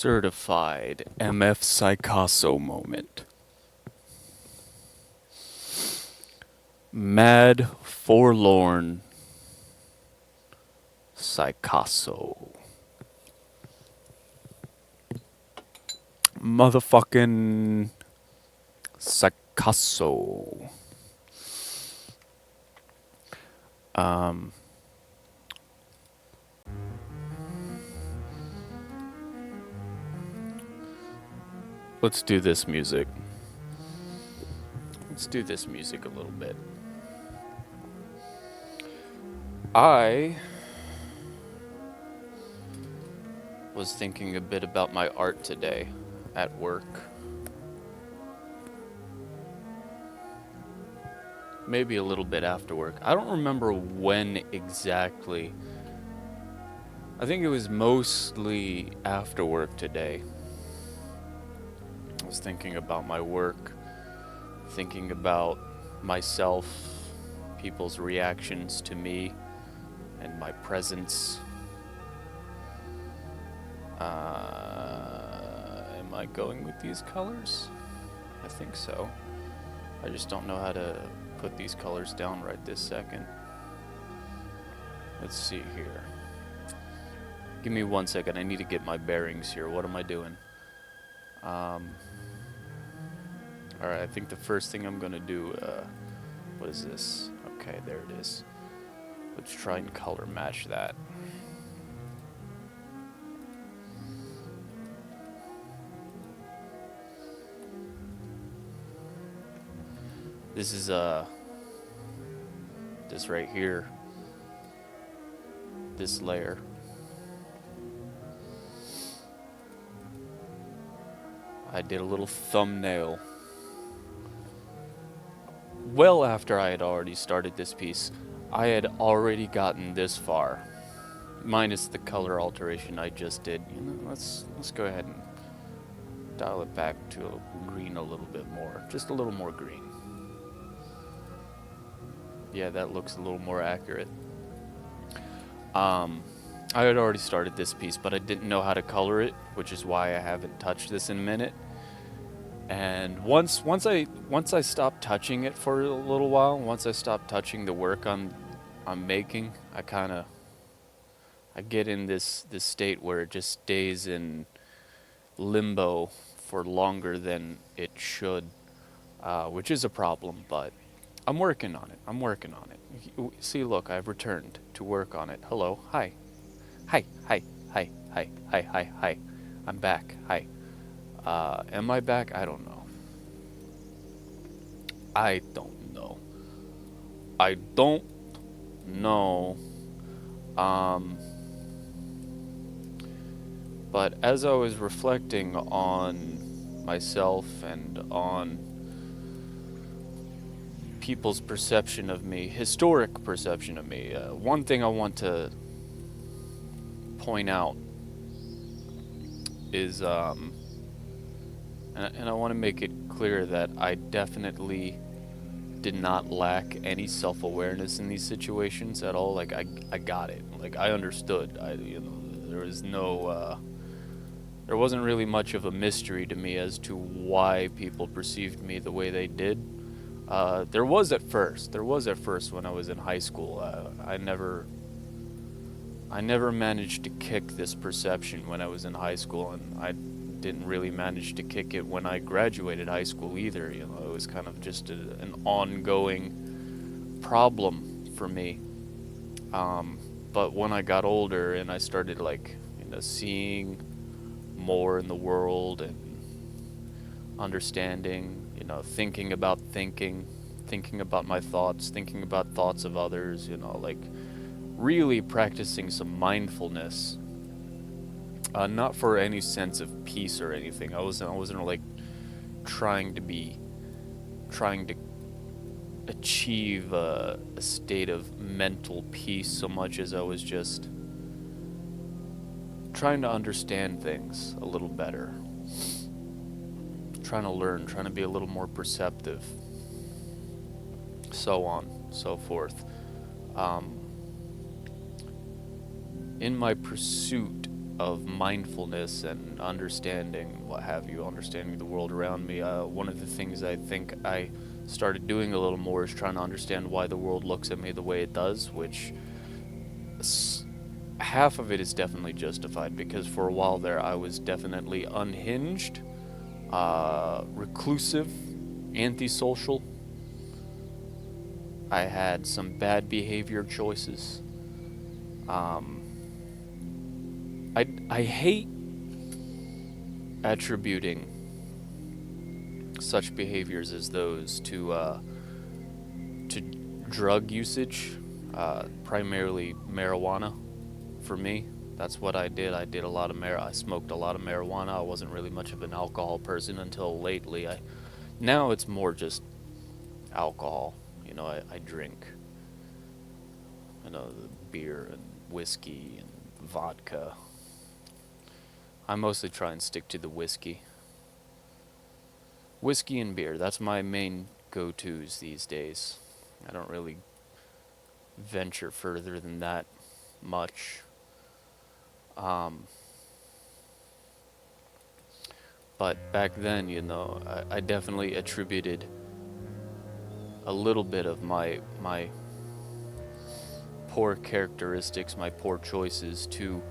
Certified MF Psychasso moment. Mad, forlorn Psychasso. Motherfucking Psychasso. Um, let's do this music. Let's do this music a little bit. I was thinking a bit about my art today at work. Maybe a little bit after work. I don't remember when exactly. I think it was mostly after work today. I was thinking about my work, thinking about myself, people's reactions to me and my presence. Am I going with these colors? I think so. I just don't know how to put these colors down right this second. Let's see here. Give me 1 second. I need to get my bearings here. What am I doing? Alright, I think the first thing I'm gonna do, what is this? Okay, there it is. Let's try and color match that. This is, this right here. This layer. I did a little thumbnail. Well after I had already started this piece, I had already gotten this far. Minus the color alteration I just did. You know, let's go ahead and dial it back to green a little bit more. Just a little more green. Yeah, that looks a little more accurate. I had already started this piece, but I didn't know how to color it, which is why I haven't touched this in a minute. And once I stopped touching it for a little while, once I stopped touching the work I'm making, I get in this state where it just stays in limbo for longer than it should, which is a problem, but I'm working on it. See, look, I've returned to work on it. Hello, hi. Hi. I'm back, hi. Am I back? I don't know. But as I was reflecting on myself and on people's perception of me, historic perception of me, one thing I want to point out is, and I want to make it clear that I definitely did not lack any self-awareness in these situations at all. Like, I got it. Like, I understood. There was no, there wasn't really much of a mystery to me as to why people perceived me the way they did. There was at first when I was in high school. I never managed to kick this perception when I was in high school, and I didn't really manage to kick it when I graduated high school either. You know, it was kind of just an ongoing problem for me. But when I got older and I started, like, seeing more in the world and understanding, thinking about my thoughts, thinking about thoughts of others, like really practicing some mindfulness. Not for any sense of peace or anything. I wasn't like trying to achieve a state of mental peace so much as I was just trying to understand things a little better. Trying to learn, trying to be a little more perceptive. So on, so forth. In my pursuit of mindfulness and understanding, what have you, understanding the world around me. One of the things I think I started doing a little more is trying to understand why the world looks at me the way it does, which half of it is definitely justified, because for a while there I was definitely unhinged, reclusive, antisocial. I had some bad behavior choices. I hate attributing such behaviors as those to drug usage, primarily marijuana. For me, that's what I did. I did a lot of I smoked a lot of marijuana. I wasn't really much of an alcohol person until lately. Now it's more just alcohol. I drink, the beer and whiskey and vodka. I mostly try and stick to the whiskey. Whiskey and beer, that's my main go-tos these days. I don't really venture further than that much. But back then, I definitely attributed a little bit of my poor characteristics, my poor choices to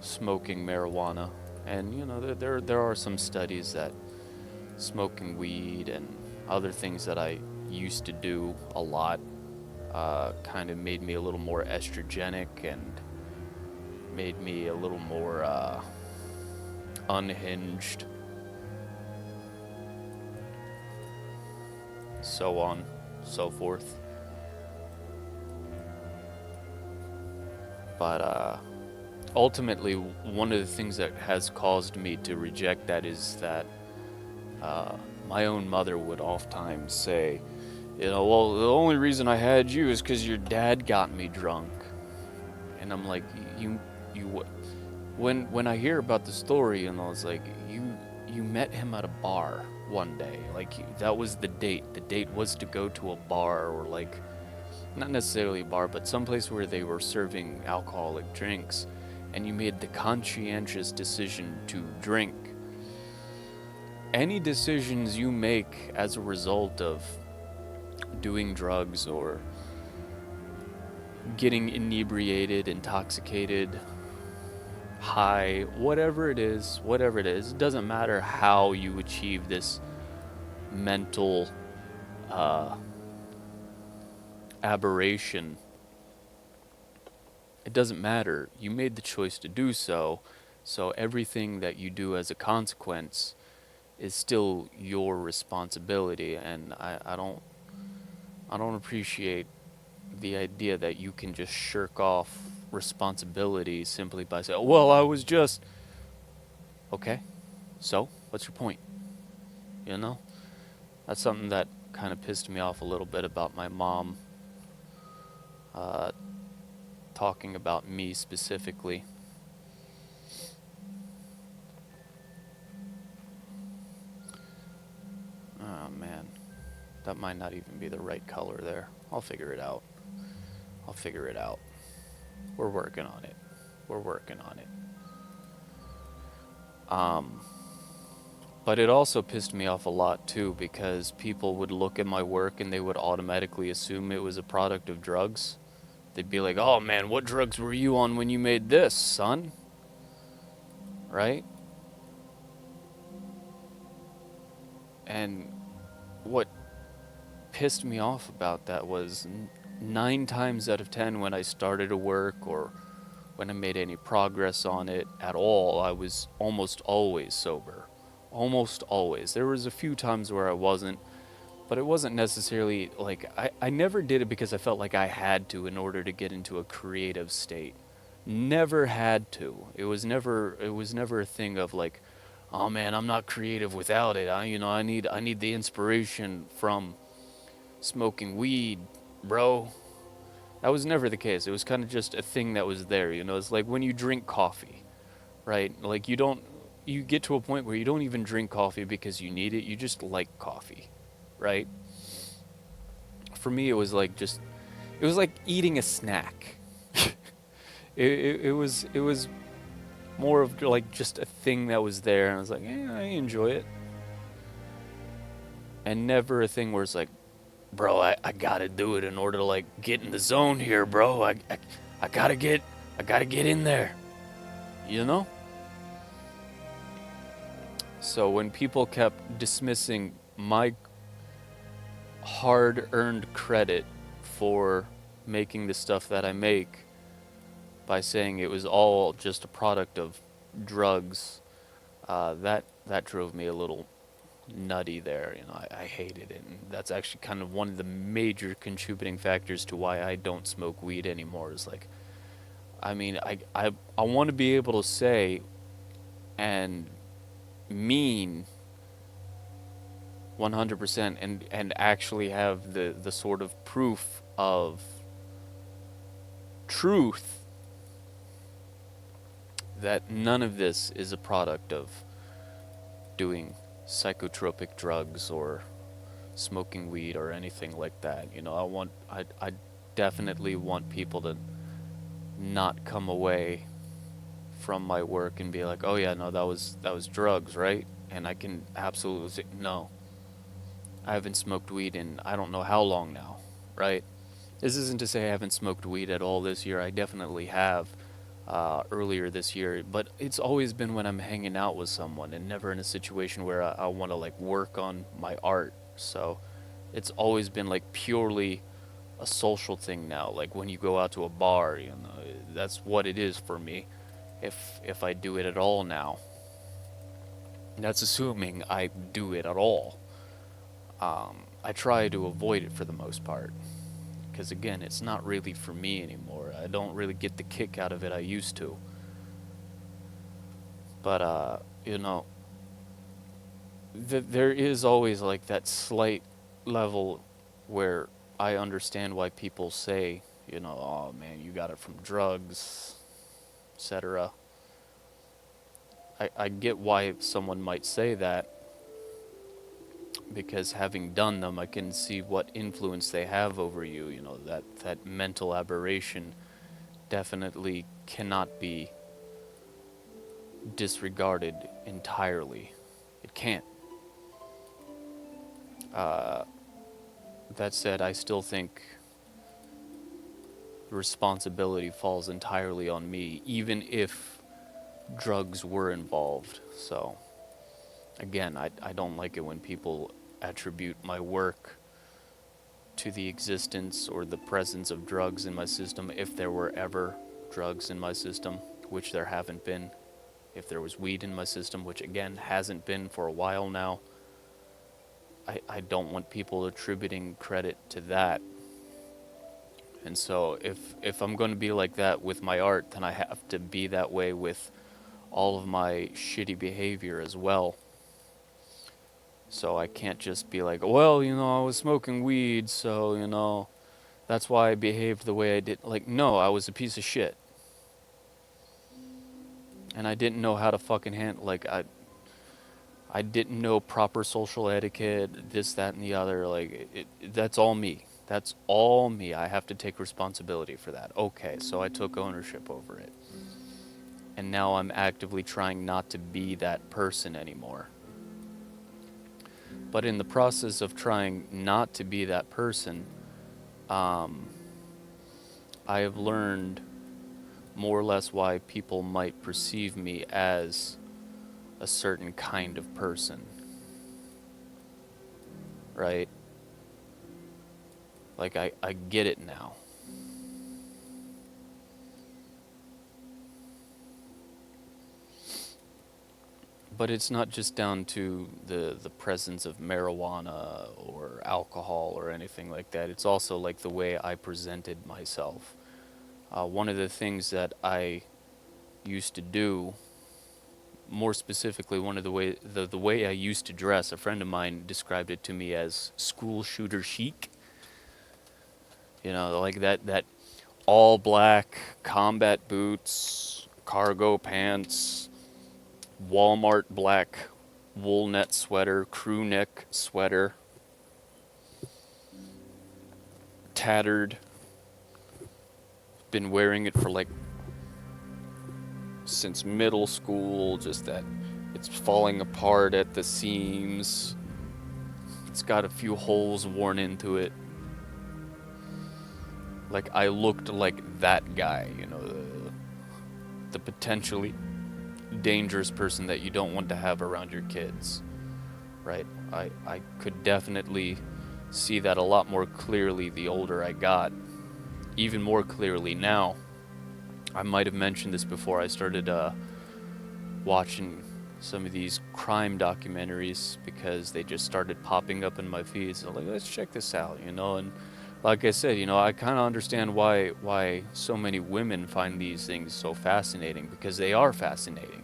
smoking marijuana. And there are some studies that smoking weed and other things that I used to do a lot kind of made me a little more estrogenic and made me a little more unhinged, so on, so forth. But ultimately, one of the things that has caused me to reject that is that my own mother would oftentimes say, well, the only reason I had you is because your dad got me drunk. And I'm like, when I hear about the story, it's like, you met him at a bar one day. Like, that was the date. The date was to go to a bar, or like, not necessarily a bar, but someplace where they were serving alcoholic drinks, and you made the conscientious decision to drink. Any decisions you make as a result of doing drugs or getting inebriated, intoxicated, high, whatever it is, it doesn't matter how you achieve this mental aberration. It doesn't matter. You made the choice to do so, so everything that you do as a consequence is still your responsibility. And I don't appreciate the idea that you can just shirk off responsibility simply by saying, well, I was just... Okay, so what's your point? That's something that kind of pissed me off a little bit about my mom talking about me specifically. Oh man, that might not even be the right color there. I'll figure it out. We're working on it. But it also pissed me off a lot too, because people would look at my work and they would automatically assume it was a product of drugs. They'd be like, oh man, what drugs were you on when you made this, son? Right? And what pissed me off about that was 9 times out of 10 when I started a work or when I made any progress on it at all, I was almost always sober. Almost always. There was a few times where I wasn't, but it wasn't necessarily like, I never did it because I felt like I had to in order to get into a creative state. Never had to. It was never a thing of like, oh man, I'm not creative without it. I need the inspiration from smoking weed, bro. That was never the case. It was kind of just a thing that was there, It's like when you drink coffee, right? Like you get to a point where you don't even drink coffee because you need it. You just like coffee, right? For me, it was like eating a snack. It was more of like just a thing that was there, and I was like, I enjoy it, and never a thing where it's like, bro, I gotta do it in order to like get in the zone here, bro. I gotta get in there, you know. So when people kept dismissing my hard-earned credit for making the stuff that I make by saying it was all just a product of drugs, that drove me a little nutty there. I hated it, and that's actually kind of one of the major contributing factors to why I don't smoke weed anymore. Is like, I mean, I want to be able to say and mean 100% and actually have the sort of proof of truth that none of this is a product of doing psychotropic drugs or smoking weed or anything like that. I definitely want people to not come away from my work and be like, "Oh yeah, no, that was drugs, right?" And I can absolutely say, "No. I haven't smoked weed in I don't know how long now." Right? This isn't to say I haven't smoked weed at all this year. I definitely have earlier this year, but it's always been when I'm hanging out with someone and never in a situation where I want to like work on my art. So it's always been like purely a social thing now. Like when you go out to a bar, that's what it is for me. If I do it at all now, that's assuming I do it at all. I try to avoid it for the most part. Because again, it's not really for me anymore. I don't really get the kick out of it I used to. But there is always like that slight level where I understand why people say, "Oh man, you got it from drugs, etc." I get why someone might say that, because having done them, I can see what influence they have over you. That mental aberration definitely cannot be disregarded entirely. It can't. That said, I still think responsibility falls entirely on me, even if drugs were involved. So, again, I don't like it when people attribute my work to the existence or the presence of drugs in my system, if there were ever drugs in my system, which there haven't been. If there was weed in my system, which again hasn't been for a while now, I don't want people attributing credit to that. And so if I'm going to be like that with my art, then I have to be that way with all of my shitty behavior as well. So I can't just be like, well, I was smoking weed, so, that's why I behaved the way I did. Like, no, I was a piece of shit. And I didn't know how to fucking handle, like, I didn't know proper social etiquette, this, that, and the other. Like, that's all me. That's all me. I have to take responsibility for that. Okay, so I took ownership over it. And now I'm actively trying not to be that person anymore. But in the process of trying not to be that person, I have learned more or less why people might perceive me as a certain kind of person. Right? Like, I get it now. But it's not just down to the presence of marijuana or alcohol or anything like that. It's also like the way I presented myself. One of the things that I used to do, more specifically, one of the way I used to dress, a friend of mine described it to me as school shooter chic. Like that all black combat boots, cargo pants, Walmart black wool net sweater, crew neck sweater, tattered. Been wearing it for like since middle school, just that it's falling apart at the seams. It's got a few holes worn into it. Like, I looked like that guy, you know, the potentially dangerous person that you don't want to have around your kids, right? I could definitely see that a lot more clearly the older I got, even more clearly now. I might have mentioned this before. I started watching some of these crime documentaries because they just started popping up in my feeds. So like, let's check this out, you know. And like I said, you know, I kind of understand why so many women find these things so fascinating, because they are fascinating.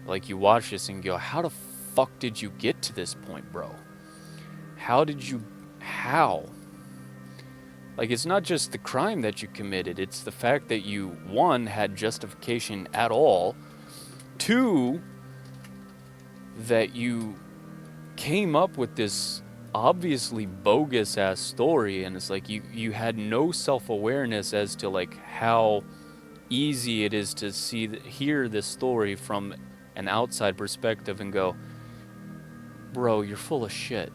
Like, you watch this and go, how the fuck did you get to this point, bro? How? Like, it's not just the crime that you committed, it's the fact that you, one, had justification at all, two, that you came up with this obviously bogus ass story, and it's like you had no self-awareness as to like how easy it is to hear this story from an outside perspective and go, bro, you're full of shit.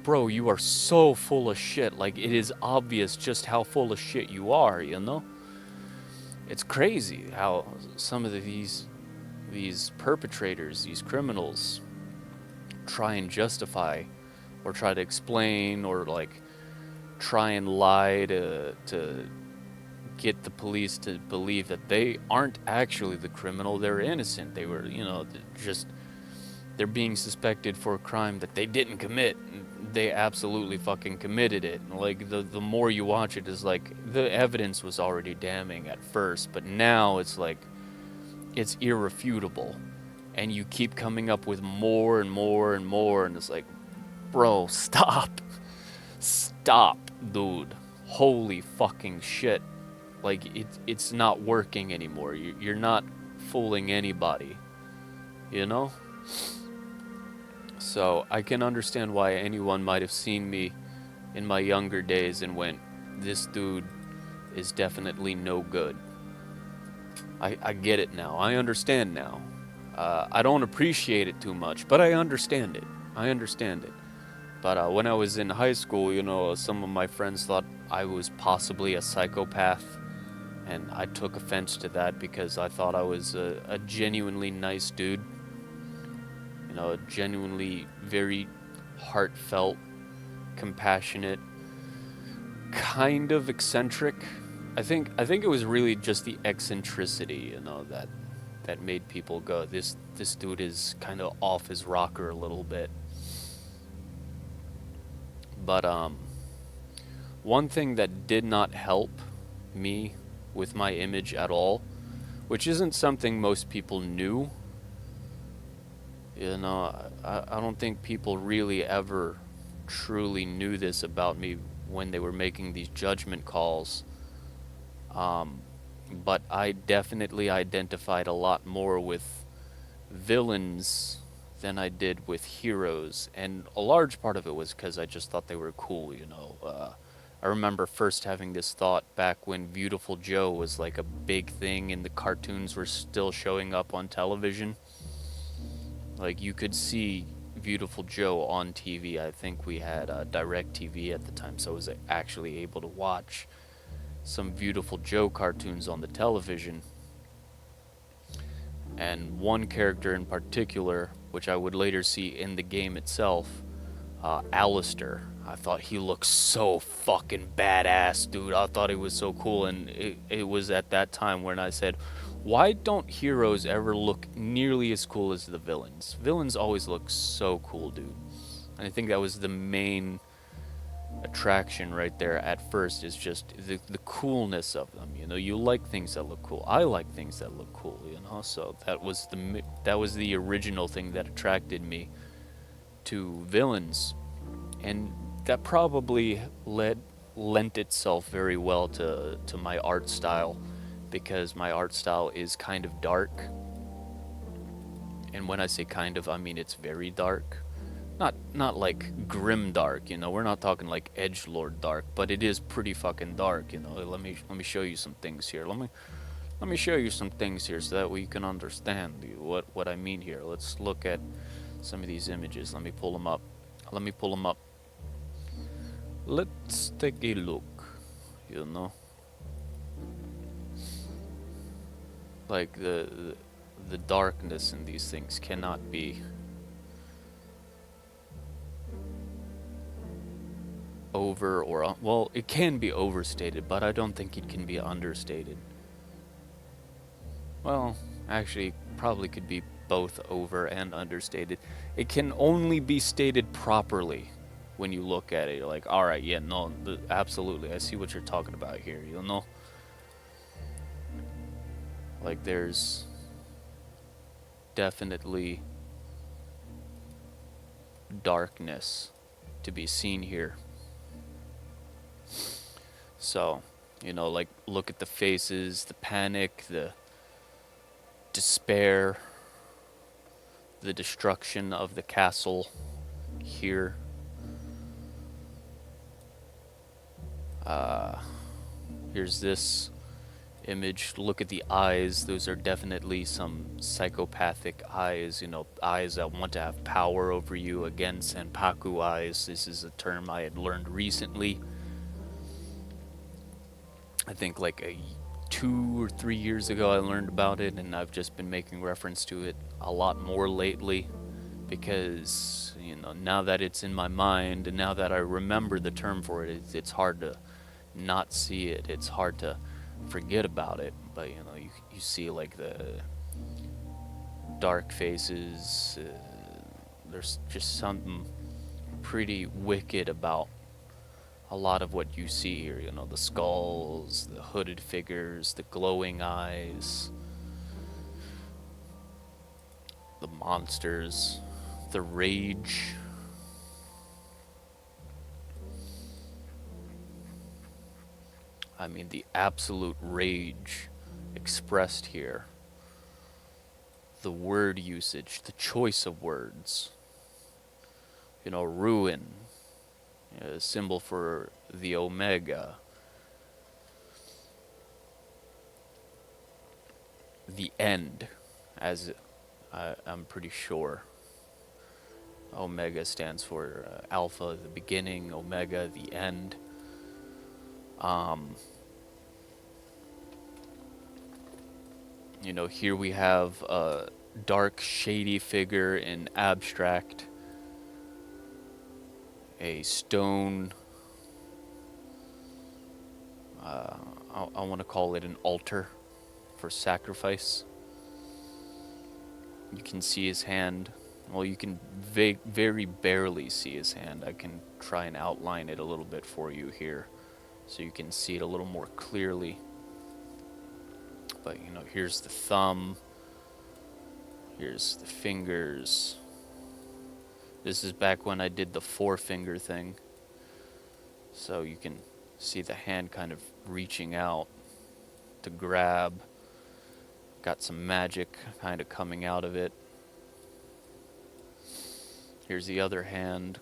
Bro, you are so full of shit. Like, it is obvious just how full of shit you are, you know? It's crazy how some of these perpetrators, these criminals, try and justify or try to explain or like try and lie to get the police to believe that they aren't actually the criminal, they're innocent. They were, you know, just, they're being suspected for a crime that they didn't commit. They absolutely fucking committed it. Like, the more you watch it, is like, the evidence was already damning at first, but now it's like, it's irrefutable. And you keep coming up with more and more and more, and it's like, bro, stop. Stop, dude. Holy fucking shit. Like, it's not working anymore. You're not fooling anybody, you know? So I can understand why anyone might have seen me in my younger days and went, this dude is definitely no good. I get it now. I understand now. I don't appreciate it too much, but I understand it. But when I was in high school, you know, some of my friends thought I was possibly a psychopath, and I took offense to that because I thought I was a genuinely nice dude. You know, genuinely very heartfelt, compassionate, kind of eccentric. I think it was really just the eccentricity, you know, that made people go, this dude is kind of off his rocker a little bit. But one thing that did not help me with my image at all, which isn't something most people knew, you know, I don't think people really ever truly knew this about me when they were making these judgment calls. But I definitely identified a lot more with villains than I did with heroes, and a large part of it was because I just thought they were cool, you know. I remember first having this thought back when Beautiful Joe was like a big thing and the cartoons were still showing up on television. Like, you could see Beautiful Joe on TV. I think we had Direct TV at the time, so I was actually able to watch some Beautiful Joe cartoons on the television. And one character in particular, which I would later see in the game itself, Alistair. I thought he looked so fucking badass, dude. I thought he was so cool, and it was at that time when I said, why don't heroes ever look nearly as cool as the villains? Villains always look so cool, dude. And I think that was the main attraction right there at first, is just the coolness of them. You know, you like things that look cool. I like things that look cool, you know. So that was the original thing that attracted me to villains, and that probably lent itself very well to my art style, because my art style is kind of dark. And when I say kind of, I mean it's very dark. Not like grim dark, you know. We're not talking like edgelord dark, but it is pretty fucking dark, you know. Let me show you some things here. Let let me show you some things here so that way you can understand what I mean here. Let's look at some of these images. Let me pull them up. Let me pull them up. Let's take a look, you know. Like the darkness in these things cannot be over or well, it can be overstated, but I don't think it can be understated. Well, actually, probably could be both over and understated. It can only be stated properly when you look at it. You're like, all right, yeah, no, absolutely, I see what you're talking about here. You know, like there's definitely darkness to be seen here. So, you know, like look at the faces, the panic, the despair, the destruction of the castle here. Here's this image. Look at the eyes. Those are definitely some psychopathic eyes, you know, eyes that want to have power over you. Again, senpaku eyes. This is a term I had learned recently. I think like 2 or 3 years ago I learned about it, and I've just been making reference to it a lot more lately because, you know, now that it's in my mind and now that I remember the term for it, it's hard to not see it. It's hard to forget about it. But, you know, you see like the dark faces. There's just something pretty wicked about a lot of what you see here, you know, the skulls, the hooded figures, the glowing eyes, the monsters, the rage. I mean, the absolute rage expressed here. The word usage, the choice of words. You know, ruin, a symbol for the Omega. The end, as I'm pretty sure. Omega stands for Alpha, the beginning, Omega, the end. You know, here we have a dark, shady figure in abstract. A stone, I want to call it an altar for sacrifice. You can see his hand. Well, you can very barely see his hand. I can try and outline it a little bit for you here so you can see it a little more clearly. But, you know, here's the thumb. Here's the fingers. This is back when I did the 4-finger thing. So you can see the hand kind of reaching out to grab. Got some magic kind of coming out of it. Here's the other hand.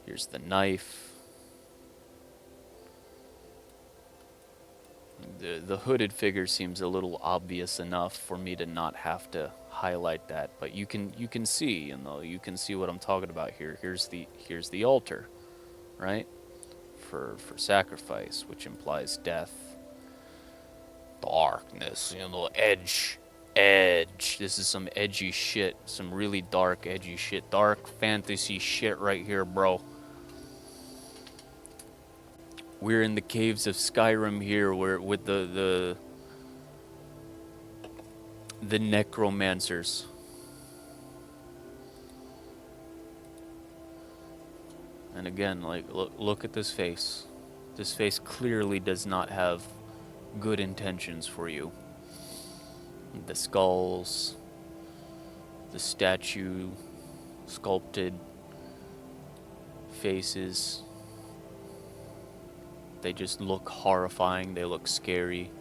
Here's the knife. The hooded figure seems a little obvious enough for me to not have to highlight that, but you can see, you know, you can see what I'm talking about here. Here's the altar, right? For sacrifice, which implies death. Darkness, you know, edge. This is some edgy shit, some really dark, edgy shit, dark fantasy shit right here, bro. We're in the caves of Skyrim here, where with the necromancers. And again, like look at this face. This face clearly does not have good intentions for you. The skulls, the statue, sculpted faces. They just look horrifying, they look scary.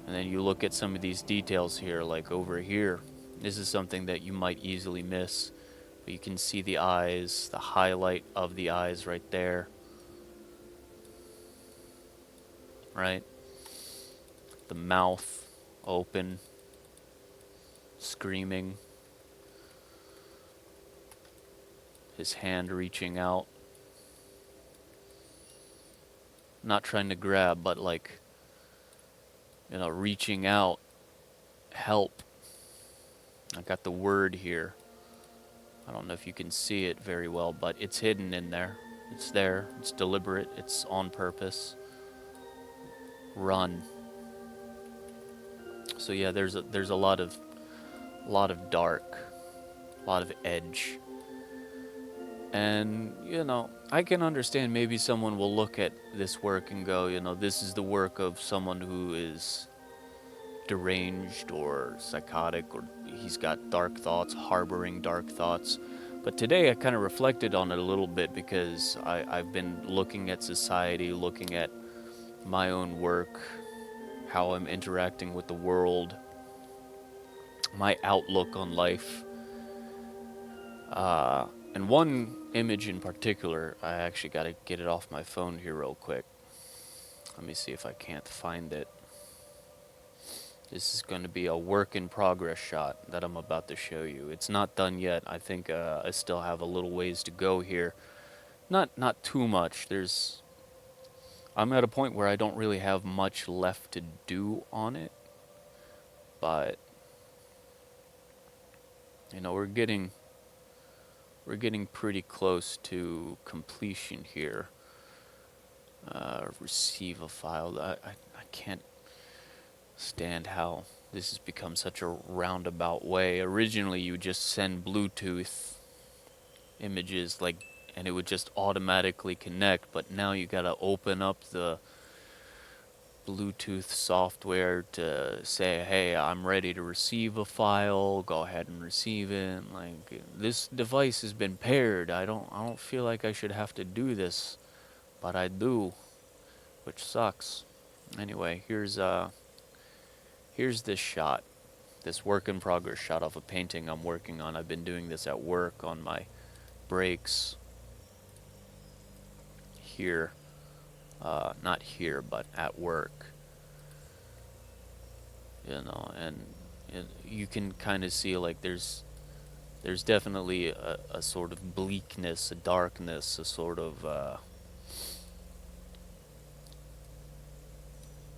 And then you look at some of these details here, like over here. This is something that you might easily miss. But you can see the eyes, the highlight of the eyes right there. right? The mouth open, screaming, his hand reaching out. Not trying to grab, but like, reaching out, help. I got the word here. I don't know if you can see it very well, but it's hidden in there. It's there. It's deliberate. It's on purpose. Run. So yeah, there's a lot of dark, a lot of edge. And I can understand maybe someone will look at this work and go, this is the work of someone who is deranged or psychotic, or he's got dark thoughts, harboring dark thoughts. But today I kind of reflected on it a little bit because I've been looking at society, looking at my own work, how I'm interacting with the world, my outlook on life. And one image in particular, I actually got to get it off my phone here real quick. Let me see if I can't find it. This is going to be a work in progress shot that I'm about to show you. It's not done yet. I think I still have a little ways to go here. Not too much. I'm at a point where I don't really have much left to do on it. But we're getting pretty close to completion here. Receive a file. I can't stand how this has become such a roundabout way. Originally, you just send Bluetooth images, and it would just automatically connect, but now you gotta open up the Bluetooth software to say, hey, I'm ready to receive a file, go ahead and receive it. Like, this device has been paired. I don't feel like I should have to do this, but I do, which sucks. Anyway, here's this shot, this work in progress shot of a painting I'm working on. I've been doing this at work on my breaks here. Not here, but at work. And you can kind of see like there's definitely a sort of bleakness, a darkness, a sort of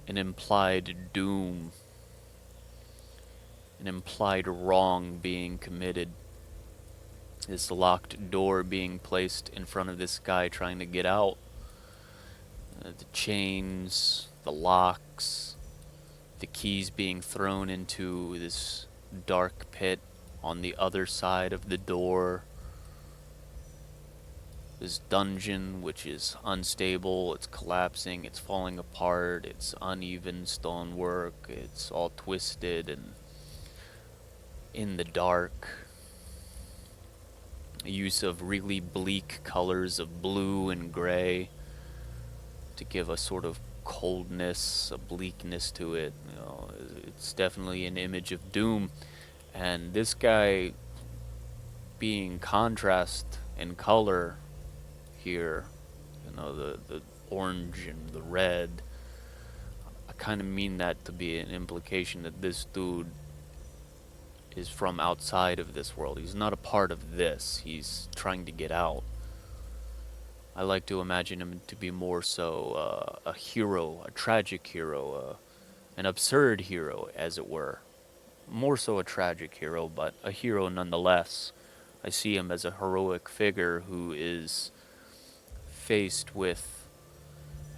an implied doom, an implied wrong being committed. This locked door being placed in front of this guy trying to get out. The chains, the locks, the keys being thrown into this dark pit on the other side of the door. This dungeon, which is unstable, it's collapsing, it's falling apart, it's uneven stonework, it's all twisted and in the dark. Use of really bleak colors of blue and gray to give a sort of coldness, a bleakness to it. It's definitely an image of doom. And this guy being contrast in color here, the orange and the red, I kind of mean that to be an implication that this dude is from outside of this world. He's not a part of this. He's trying to get out. I like to imagine him to be more so a hero, a tragic hero, an absurd hero, as it were. More so a tragic hero, but a hero nonetheless. I see him as a heroic figure who is faced with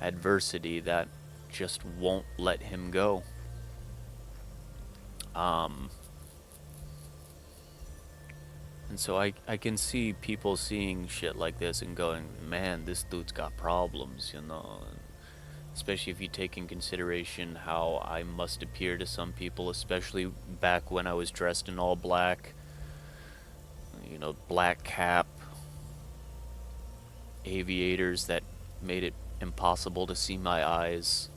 adversity that just won't let him go. And so I can see people seeing shit like this and going, man, this dude's got problems, especially if you take in consideration how I must appear to some people, especially back when I was dressed in all black, black cap, aviators that made it impossible to see my eyes.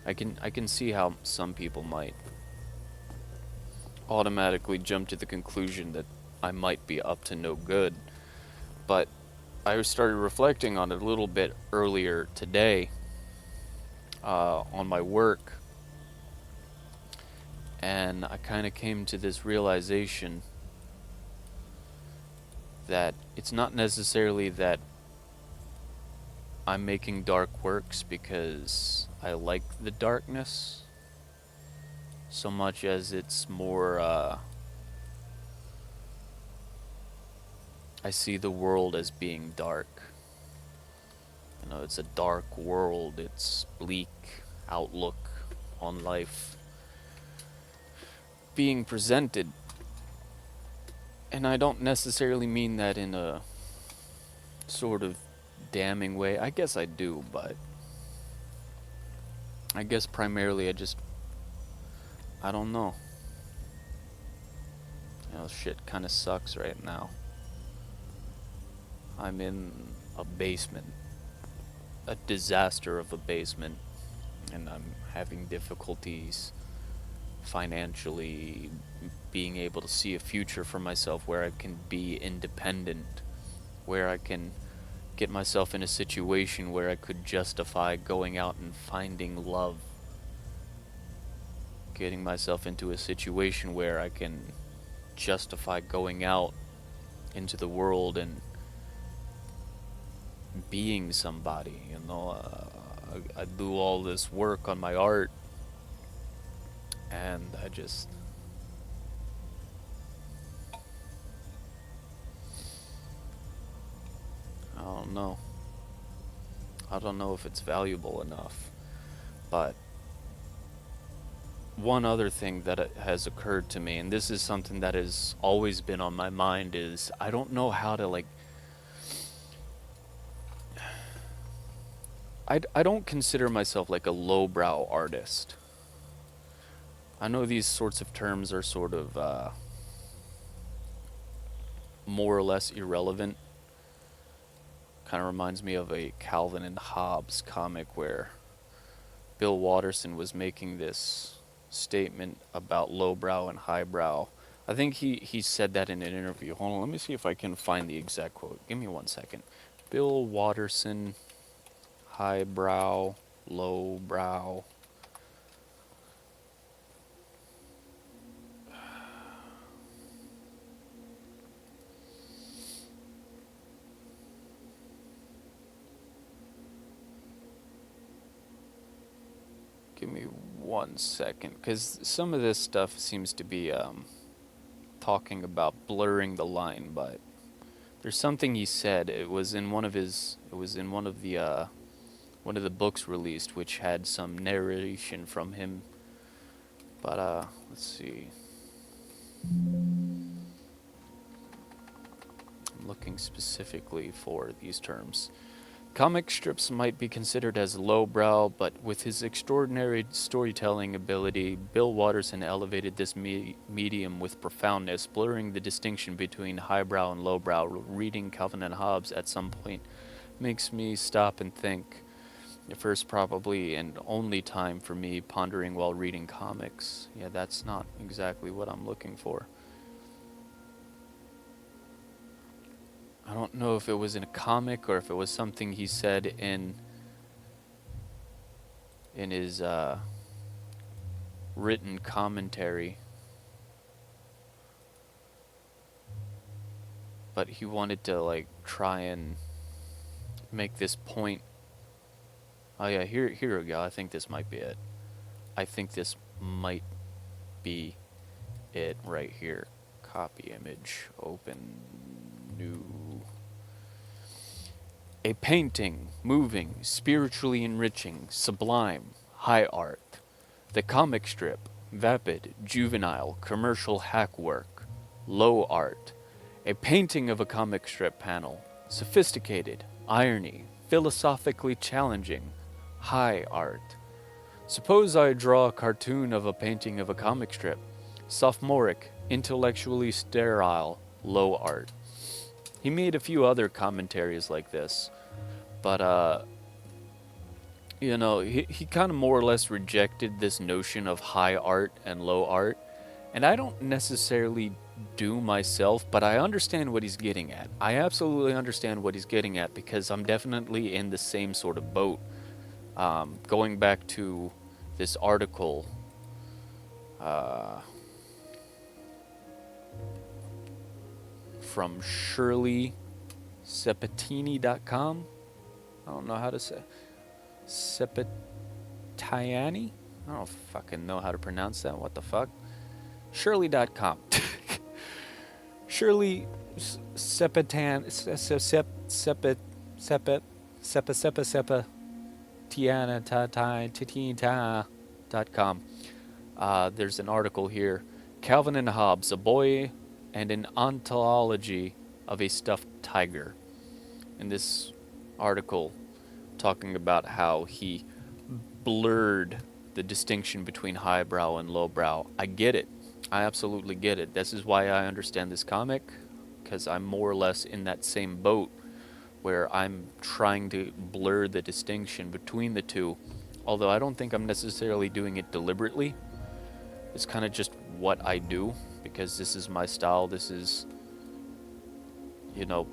I can see how some people might automatically jump to the conclusion that I might be up to no good. But I started reflecting on it a little bit earlier today on my work, and I kind of came to this realization that it's not necessarily that I'm making dark works because I like the darkness, so much as it's more, I see the world as being dark. You know, it's a dark world, it's bleak outlook on life being presented. And I don't necessarily mean that in a sort of damning way. I guess I do, but I guess primarily I don't know. You know, shit kind of sucks right now. I'm in a basement, a disaster of a basement, and I'm having difficulties financially being able to see a future for myself where I can be independent, where I can get myself in a situation where I could justify going out and finding love, getting myself into a situation where I can justify going out into the world and being somebody. You know, I do all this work on my art, and I don't know. I don't know if it's valuable enough. But one other thing that has occurred to me, and this is something that has always been on my mind, is I don't know how to, like, I don't consider myself like a lowbrow artist. I know these sorts of terms are sort of more or less irrelevant. Kind of reminds me of a Calvin and Hobbes comic where Bill Watterson was making this statement about lowbrow and highbrow. I think he said that in an interview. Hold on, let me see if I can find the exact quote. Give me 1 second. Bill Watterson, highbrow, lowbrow. Give me 1 second, because some of this stuff seems to be talking about blurring the line, but there's something he said. It was in one of the books released, which had some narration from him. But let's see. I'm looking specifically for these terms. Comic strips might be considered as lowbrow, but with his extraordinary storytelling ability, Bill Watterson elevated this medium with profoundness, blurring the distinction between highbrow and lowbrow. Reading Calvin and Hobbes at some point makes me stop and think. The first, probably, and only time for me pondering while reading comics. Yeah, that's not exactly what I'm looking for. I don't know if it was in a comic or if it was something he said in his written commentary. But he wanted to, like, try and make this point. Oh yeah, here we go. I think this might be it. I think this might be it right here. Copy image, open, new. A painting, moving, spiritually enriching, sublime, high art. The comic strip, vapid, juvenile, commercial hack work. Low art. A painting of a comic strip panel, sophisticated, irony, philosophically challenging, high art. Suppose I draw a cartoon of a painting of a comic strip, sophomoric, intellectually sterile, low art. He made a few other commentaries like this, but you know, he kind of more or less rejected this notion of high art and low art, and I don't necessarily do myself, but I understand what he's getting at. I absolutely understand what he's getting at, because I'm definitely in the same sort of boat. Going back to this article, uh, from ShirleySepetini.com. I don't know how to say Sepetiani. I don't fucking know how to pronounce that. What the fuck? Shirley.com. Shirley Sepetan Sepet Sepa Tiana.com. There's an article here. Calvin and Hobbes, a boy and an ontology of a stuffed tiger. In this article, talking about how he blurred the distinction between highbrow and lowbrow. I get it. I absolutely get it. This is why I understand this comic, because I'm more or less in that same boat where I'm trying to blur the distinction between the two, although I don't think I'm necessarily doing it deliberately. It's kind of just what I do, because this is my style. This is, you know,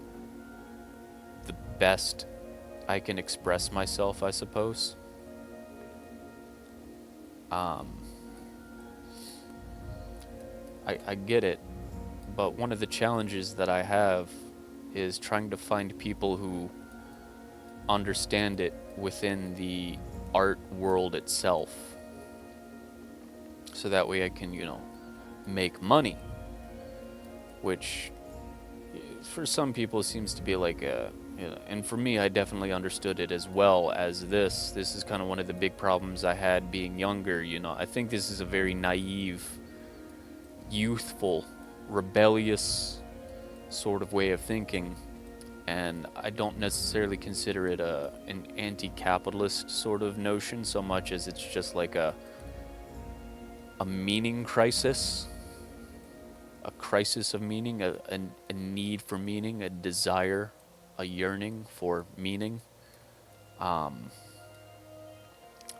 the best I can express myself, I suppose. I get it, but one of the challenges that I have is trying to find people who understand it within the art world itself, so that way I can, make money, which for some people seems to be like and for me, I definitely understood it as well as this. This is kind of one of the big problems I had being younger. I think this is a very naive, youthful, rebellious sort of way of thinking, and I don't necessarily consider it an anti-capitalist sort of notion so much as it's just like a meaning crisis, a crisis of meaning, a need for meaning, a desire, a yearning for meaning.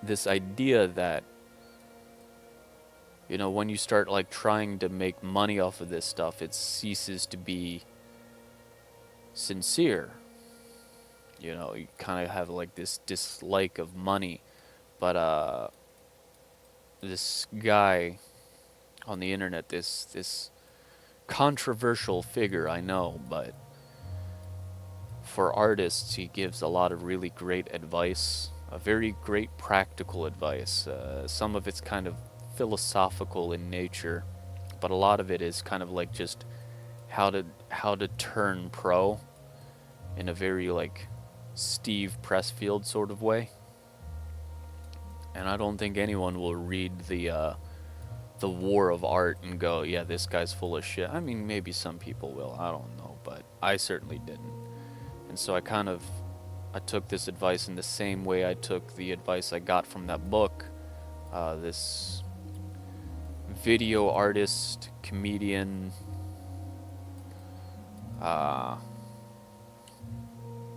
This idea that, when you start like trying to make money off of this stuff, it ceases to be sincere. You kind of have like this dislike of money. But this guy on the internet, this controversial figure, I know, but for artists, he gives a lot of really great advice, a very great practical advice. Some of it's kind of philosophical in nature, but a lot of it is kind of like just how to turn pro in a very like Steve Pressfield sort of way. And I don't think anyone will read the War of Art and go, yeah, this guy's full of shit. I mean, maybe some people will, I don't know, but I certainly didn't. And so I took this advice in the same way I took the advice I got from that book. This video artist, comedian, I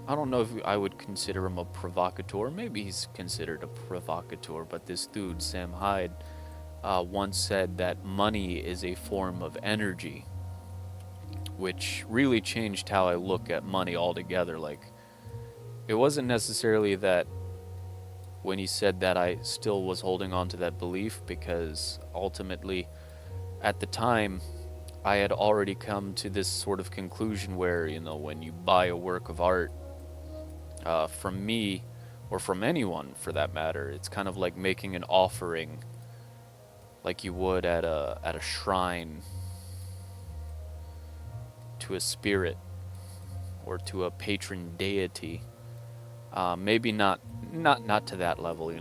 don't know if I would consider him a provocateur. Maybe he's considered a provocateur, but this dude, Sam Hyde, once said that money is a form of energy, which really changed how I look at money altogether. Like, it wasn't necessarily that when he said that I still was holding on to that belief, because ultimately, at the time, I had already come to this sort of conclusion where, when you buy a work of art, from me, or from anyone for that matter, it's kind of like making an offering, like you would at a shrine, to a spirit or to a patron deity. Maybe not to that level,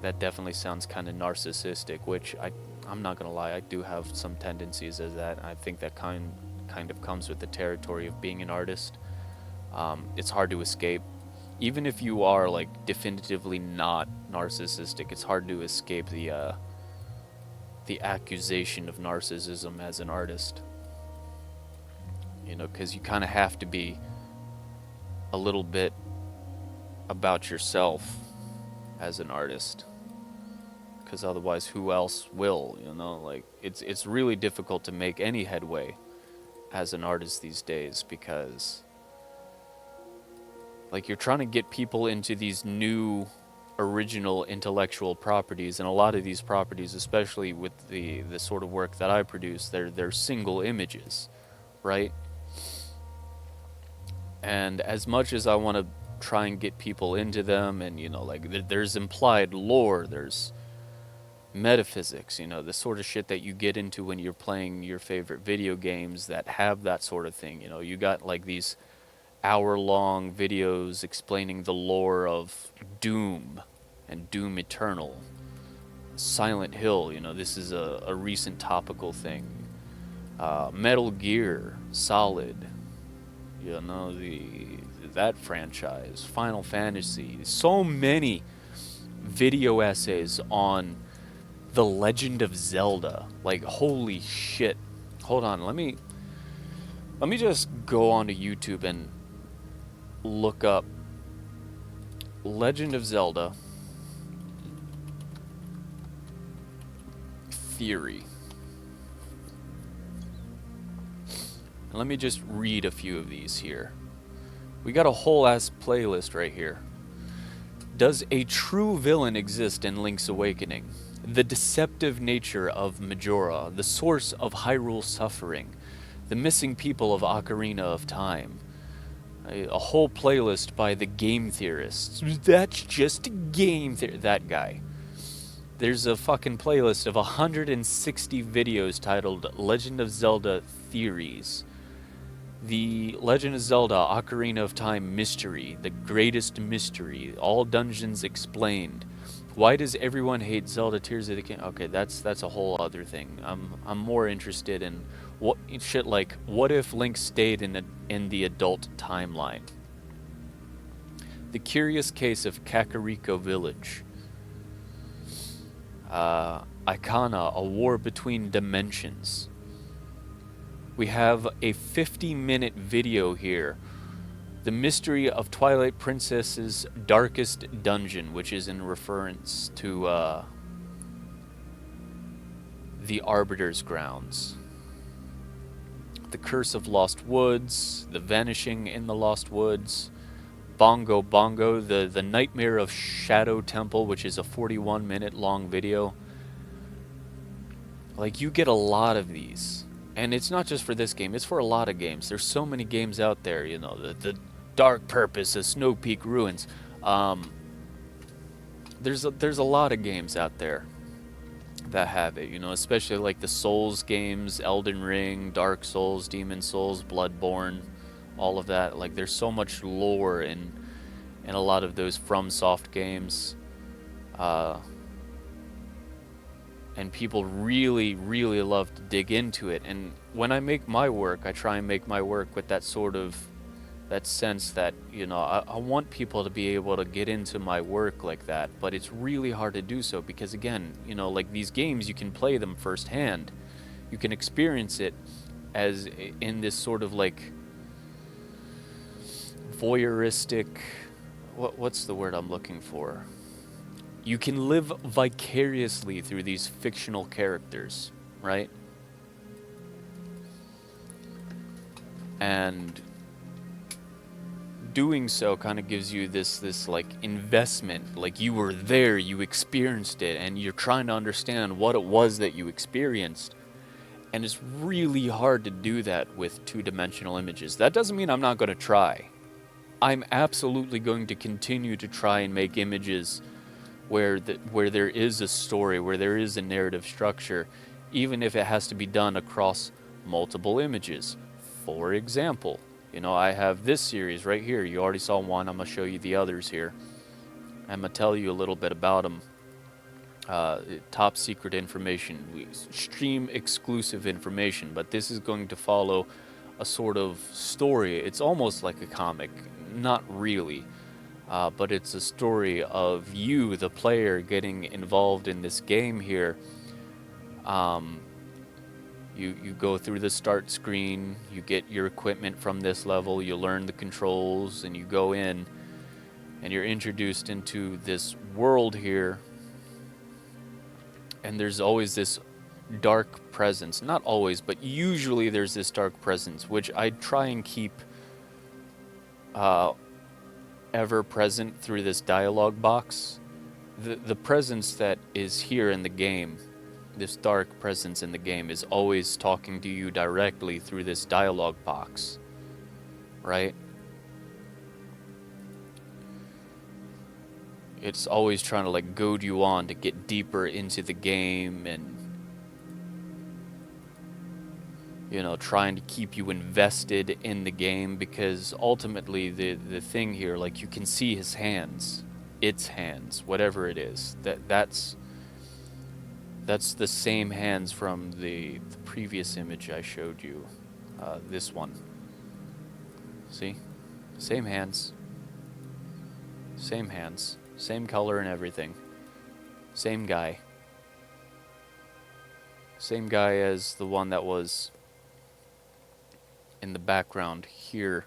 that definitely sounds kind of narcissistic, which I'm not gonna lie, I do have some tendencies as that. I think that kind of comes with the territory of being an artist. It's hard to escape. Even if you are like definitively not narcissistic, it's hard to escape the accusation of narcissism as an artist. Because you kind of have to be a little bit about yourself as an artist, because otherwise who else will? Like, it's really difficult to make any headway as an artist these days, because like you're trying to get people into these new original intellectual properties, and a lot of these properties, especially with the sort of work that I produce, they're single images, right? And as much as I want to try and get people into them, and like there's implied lore, there's metaphysics, the sort of shit that you get into when you're playing your favorite video games that have that sort of thing. You got like these hour-long videos explaining the lore of Doom and Doom Eternal. Silent Hill, this is a recent topical thing. Metal Gear Solid, that franchise. Final Fantasy. So many video essays on The Legend of Zelda. Like, holy shit. Hold on, let me just go onto YouTube and look up Legend of Zelda theory. And let me just read a few of these here. We got a whole ass playlist right here. Does a true villain exist in Link's Awakening? The deceptive nature of Majora, the source of Hyrule suffering, the missing people of Ocarina of Time. A whole playlist by the game theorists. That's just a game theory. That guy. There's a fucking playlist of 160 videos titled Legend of Zelda Theories. The Legend of Zelda Ocarina of Time Mystery, the greatest mystery, all dungeons explained. Why does everyone hate Zelda Tears of the Kingdom? Okay, that's a whole other thing. I'm more interested in what shit like what if Link stayed in the adult timeline? The Curious Case of Kakariko Village. Icona, A War Between Dimensions. We have a 50-minute video here. The Mystery of Twilight Princess's Darkest Dungeon, which is in reference to the Arbiter's Grounds. The Curse of Lost Woods, The Vanishing in the Lost Woods, Bongo Bongo, the Nightmare of Shadow Temple, which is a 41-minute long video. Like, you get a lot of these. And it's not just for this game, it's for a lot of games. There's so many games out there, the Dark Purpose, the Snow Peak Ruins. There's a lot of games out there that have it, especially like the Souls games, Elden Ring, Dark Souls, Demon Souls, Bloodborne, all of that. Like, there's so much lore in a lot of those FromSoft games. And people really, really love to dig into it. And when I make my work, I try and make my work with that sense that, I want people to be able to get into my work like that. But it's really hard to do so because, again, like these games, you can play them firsthand. You can experience it as in this sort of like voyeuristic, what's the word I'm looking for? You can live vicariously through these fictional characters, right? And doing so kind of gives you this like investment, like you were there, you experienced it, and you're trying to understand what it was that you experienced. And it's really hard to do that with two-dimensional images. That doesn't mean I'm not going to try. I'm absolutely going to continue to try and make images where there is a story, where there is a narrative structure, even if it has to be done across multiple images. For example, I have this series right here. You already saw one. I'm going to show you the others here. I'm going to tell you a little bit about them. Top secret information, stream exclusive information, but this is going to follow a sort of story. It's almost like a comic, not really. But it's a story of you, the player, getting involved in this game here. You go through the start screen, you get your equipment from this level, you learn the controls, and you go in, and you're introduced into this world here. And there's always this dark presence. Not always, but usually there's this dark presence, which I try and keep ever present through this dialogue box. the presence that is here in the game, this dark presence in the game, is always talking to you directly through this dialogue box, right? It's always trying to like goad you on to get deeper into the game, and you know, trying to keep you invested in the game, because ultimately the thing here, like, you can see his hands, its hands, whatever it is, that's the same hands from the previous image I showed you, this one. See? Same hands, same color and everything, same guy as the one that was in the background here.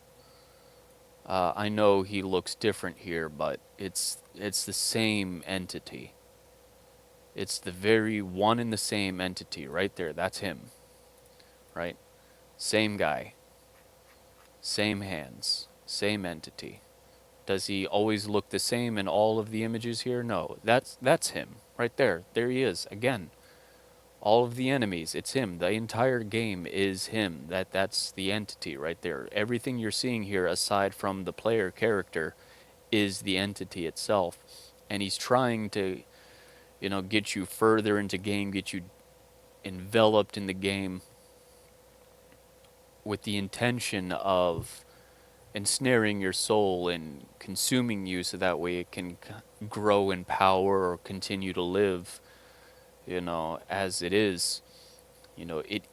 I know he looks different here, but it's the same entity. It's the very one and the same entity right there. That's him, right? Same guy, same hands, same entity. Does he always look the same in all of the images here? No, that's him right there. There he is again. All of the enemies, it's him. The entire game is him. That's the entity right there. Everything you're seeing here, aside from the player character, is the entity itself. And he's trying to, you know, get you further into game, get you enveloped in the game, with the intention of ensnaring your soul and consuming you, so that way it can grow in power or continue to live, you know, as it is. You know, it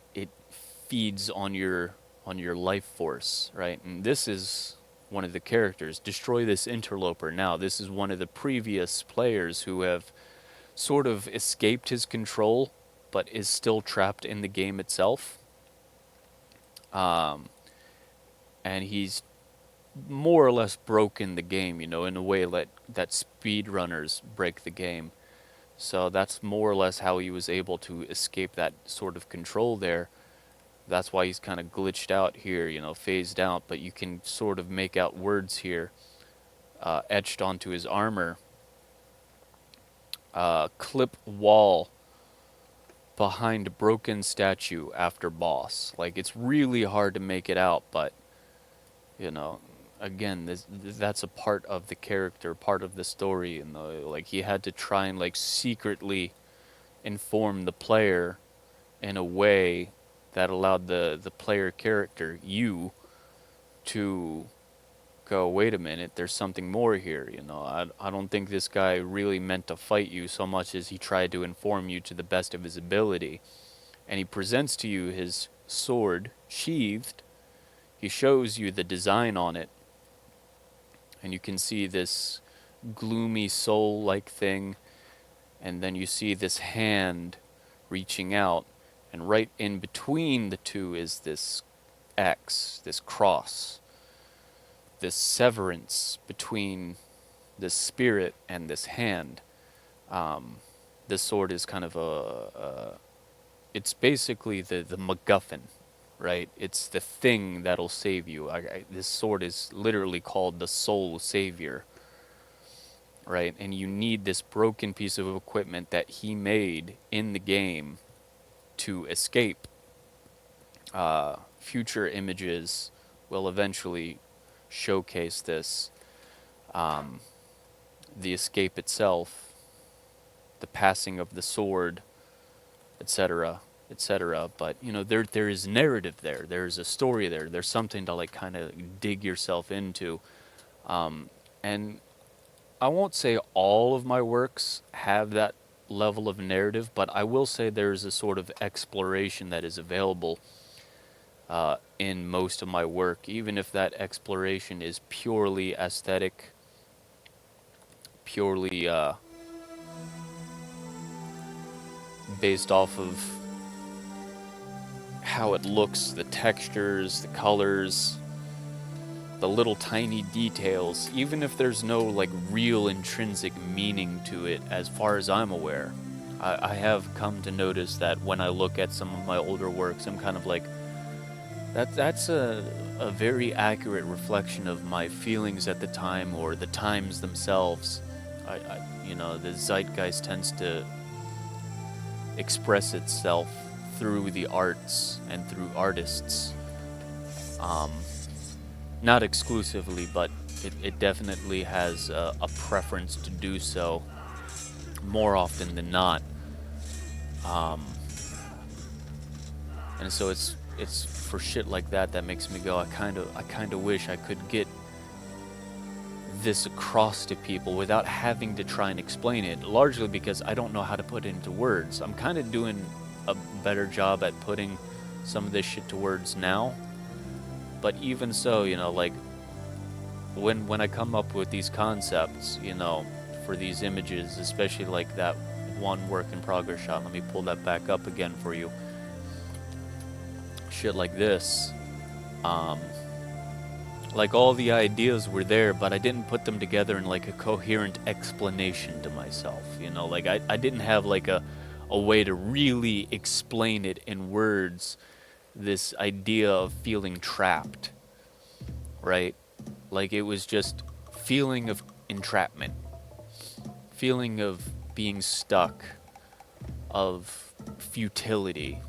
feeds on your life force, right? And this is one of the characters. Destroy this interloper now. This is one of the previous players who have sort of escaped his control, but is still trapped in the game itself. And he's more or less broken the game, you know, in a way that speedrunners break the game. So that's more or less how he was able to escape that sort of control there. That's why he's kind of glitched out here, you know, phased out. But you can sort of make out words here, etched onto his armor. Clip wall behind broken statue after boss. Like, it's really hard to make it out, but, you know, again, that's a part of the character, part of the story, and like, he had to try and like secretly inform the player in a way that allowed the player character, you, to go, wait a minute, there's something more here, you know. I don't think this guy really meant to fight you so much as he tried to inform you to the best of his ability. And he presents to you his sword sheathed. He shows you the design on it, and you can see this gloomy soul-like thing, and then you see this hand reaching out, and right in between the two is this X, this cross, this severance between this spirit and this hand. This sword is kind of it's basically the MacGuffin, right? It's the thing that'll save you. This sword is literally called the Soul Savior, right? And you need this broken piece of equipment that he made in the game to escape. Future images will eventually showcase this. The escape itself, the passing of the sword, etc., etc. But, you know, there is narrative there. There's a story there. There's something to like kind of dig yourself into. And I won't say all of my works have that level of narrative, but I will say there's a sort of exploration that is available in most of my work, even if that exploration is purely aesthetic, purely based off of how it looks, the textures, the colors, the little tiny details, even if there's no like real intrinsic meaning to it as far as I'm aware. I have come to notice that when I look at some of my older works, I'm kind of like, that's a very accurate reflection of my feelings at the time, or the times themselves. The zeitgeist tends to express itself through the arts and through artists. Not exclusively, but it definitely has a preference to do so more often than not. And so it's for shit like that that makes me go, I kind of wish I could get this across to people without having to try and explain it, largely because I don't know how to put it into words. I'm kind of doing a better job at putting some of this shit to words now, but even so, like when I come up with these concepts, for these images, especially like that one work in progress shot, let me pull that back up again for you. Shit like this, like all the ideas were there, but I didn't put them together in like a coherent explanation to myself, like I didn't have like a way to really explain it in words, this idea of feeling trapped, right? Like it was just feeling of entrapment, feeling of being stuck, of futility,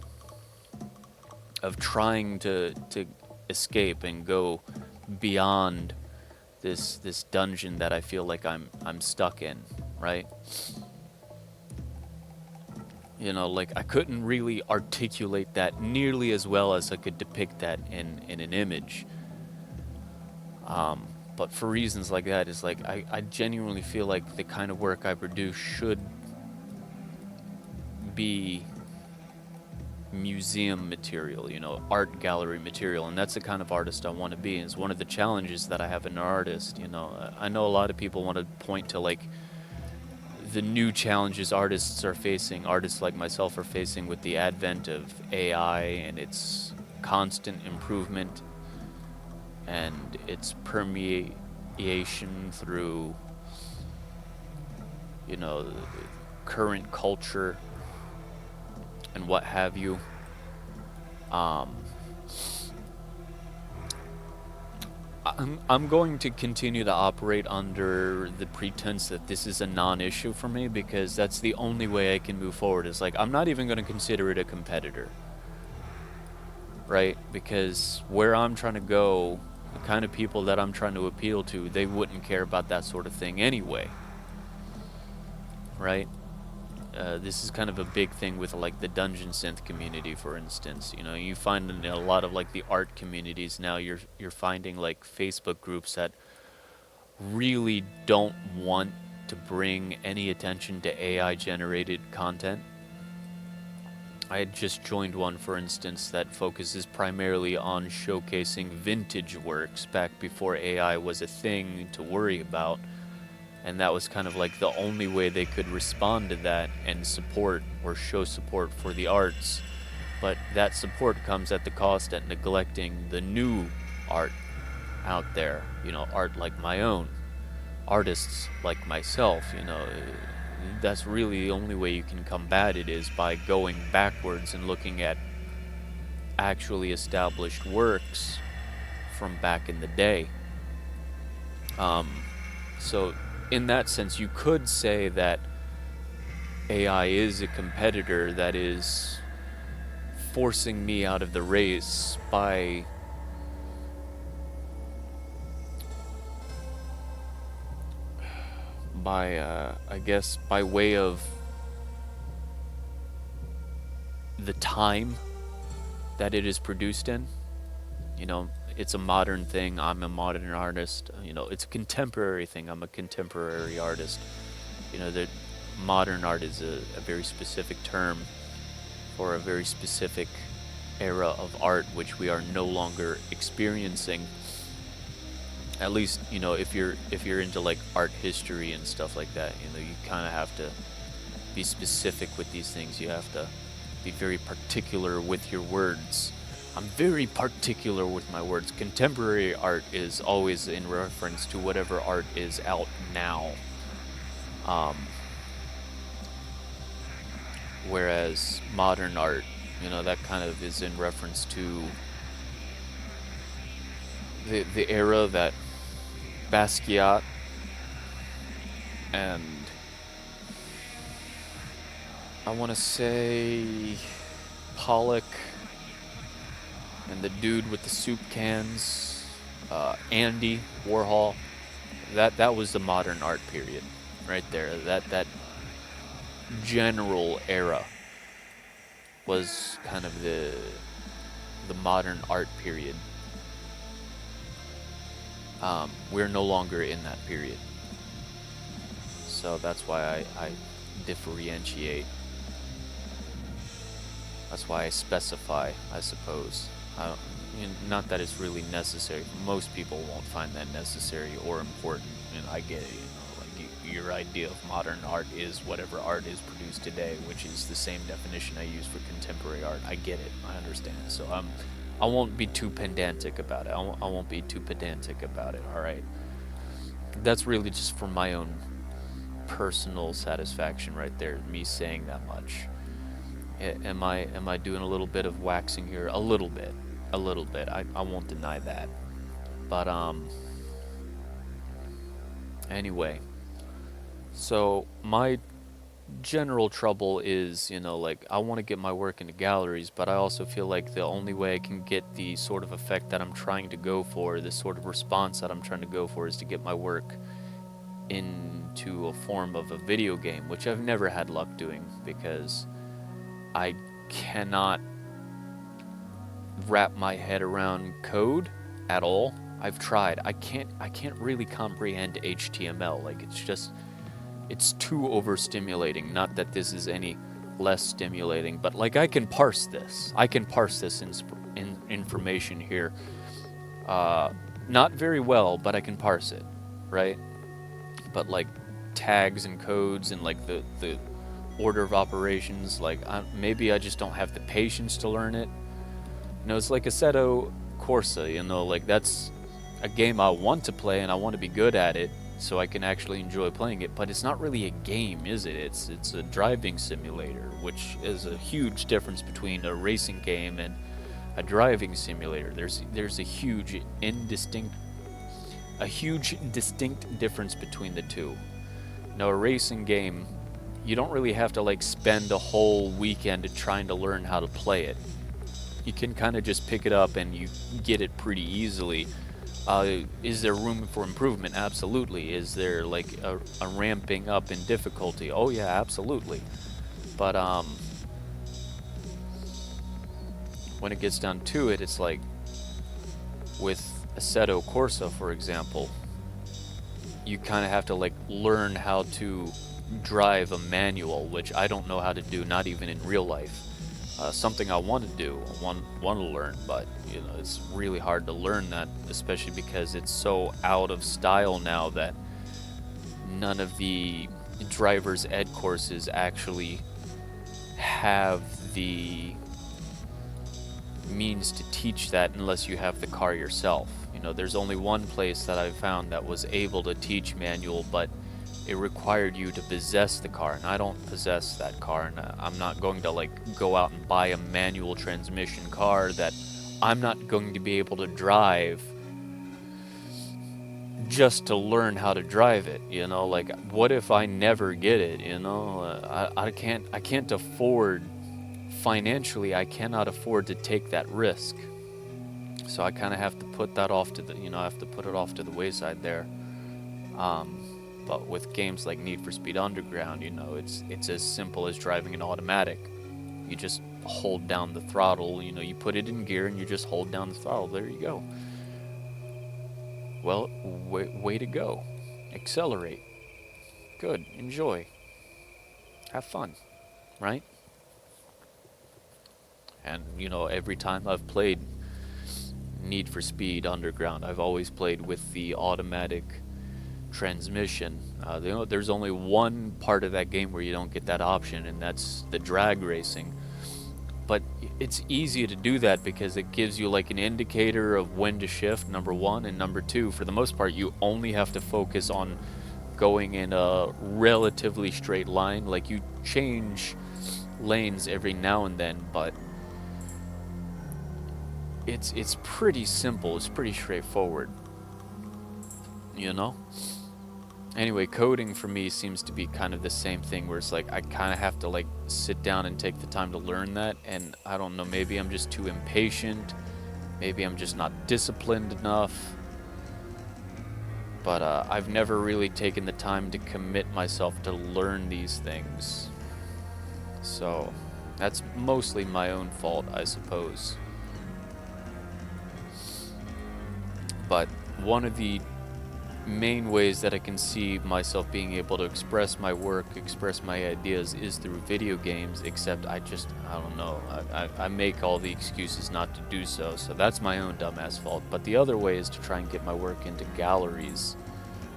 of trying to escape and go beyond this dungeon that I feel like I'm stuck in, right? Like I couldn't really articulate that nearly as well as I could depict that in an image. But for reasons like that, it's like I genuinely feel like the kind of work I produce should be museum material, art gallery material, and that's the kind of artist I want to be. It's one of the challenges that I have as an artist. I know a lot of people want to point to like the new challenges artists like myself are facing with the advent of AI and its constant improvement and its permeation through current culture and what have you. I'm going to continue to operate under the pretense that this is a non-issue for me, because that's the only way I can move forward. Is like I'm not even going to consider it a competitor, right? Because where I'm trying to go, the kind of people that I'm trying to appeal to, they wouldn't care about that sort of thing anyway, right? This is kind of a big thing with like the dungeon synth community, for instance. You find in a lot of like the art communities now, you're finding like Facebook groups that really don't want to bring any attention to AI generated content. I had just joined one, for instance, that focuses primarily on showcasing vintage works back before AI was a thing to worry about. And that was kind of like the only way they could respond to that and support or show support for the arts. But that support comes at the cost at neglecting the new art out there, art like my own, artists like myself. That's really the only way you can combat it, is by going backwards and looking at actually established works from back in the day. So in that sense, you could say that AI is a competitor that is forcing me out of the race by I guess by way of the time that it is produced in. It's a modern thing. I'm a modern artist. It's a contemporary thing. I'm a contemporary artist. The modern art is a very specific term for a very specific era of art, which we are no longer experiencing. At least, if you're into like art history and stuff like that, you kind of have to be specific with these things. You have to be very particular with your words. I'm very particular with my words. Contemporary art is always in reference to whatever art is out now. Whereas modern art, that kind of is in reference to the era that Basquiat and I want to say Pollock and the dude with the soup cans, Andy Warhol. That was the modern art period, right there. That general era was kind of the modern art period. We're no longer in that period, so that's why I differentiate. That's why I specify, I suppose. Not that it's really necessary. Most people won't find that necessary or important. I get it. Like your idea of modern art is whatever art is produced today, which is the same definition I use for contemporary art. I get it. I understand. So I won't be too pedantic about it. I won't be too pedantic about it. All right. That's really just for my own personal satisfaction, right there. Me saying that much. Am I doing a little bit of waxing here? A little bit. I won't deny that. But anyway. So my general trouble is, like I want to get my work into galleries, but I also feel like the only way I can get the sort of effect that I'm trying to go for, the sort of response that I'm trying to go for, is to get my work into a form of a video game, which I've never had luck doing because I cannot wrap my head around code at all. I've tried. I can't really comprehend HTML. Like it's too overstimulating. Not that this is any less stimulating, but like I can parse this. Information here. Not very well, but I can parse it, right? But like tags and codes and like the order of operations, like maybe I just don't have the patience to learn it. It's like Assetto Corsa, like that's a game I want to play and I want to be good at it so I can actually enjoy playing it, but it's not really a game, is it? It's a driving simulator, which is a huge difference between a racing game and a driving simulator. There's a huge distinct difference between the two. A racing game, you don't really have to like spend a whole weekend trying to learn how to play it. You can kind of just pick it up and you get it pretty easily. Is there room for improvement? Absolutely. Is there like a ramping up in difficulty? Oh yeah, absolutely. But when it gets down to it, it's like with Assetto Corsa, for example, you kind of have to like learn how to drive a manual, which I don't know how to do, not even in real life. Something I want to do, want to learn, but it's really hard to learn that, especially because it's so out of style now that none of the driver's ed courses actually have the means to teach that unless you have the car yourself. There's only one place that I've found that was able to teach manual, but it required you to possess the car, and I don't possess that car, and I'm not going to like go out and buy a manual transmission car that I'm not going to be able to drive just to learn how to drive it. Like what if I never get it? I can't afford financially. I cannot afford to take that risk. So I kind of have to put that off to I have to put it off to the wayside there. But with games like Need for Speed Underground, it's as simple as driving an automatic. You just hold down the throttle, you put it in gear and you just hold down the throttle. There you go. Well, way to go. Accelerate. Good. Enjoy. Have fun. Right? And, every time I've played Need for Speed Underground, I've always played with the automatic transmission. There's only one part of that game where you don't get that option, and that's the drag racing. But it's easy to do that because it gives you like an indicator of when to shift, number one, and number two, for the most part, you only have to focus on going in a relatively straight line. Like you change lanes every now and then, but it's pretty simple. It's pretty straightforward, Anyway, coding for me seems to be kind of the same thing, where it's like I kind of have to like sit down and take the time to learn that, and I don't know, maybe I'm just too impatient, maybe I'm just not disciplined enough, but I've never really taken the time to commit myself to learn these things. So that's mostly my own fault, I suppose. But one of the main ways that I can see myself being able to express my work, express my ideas, is through video games, except I don't know, I make all the excuses not to do so, so that's my own dumbass fault. But the other way is to try and get my work into galleries,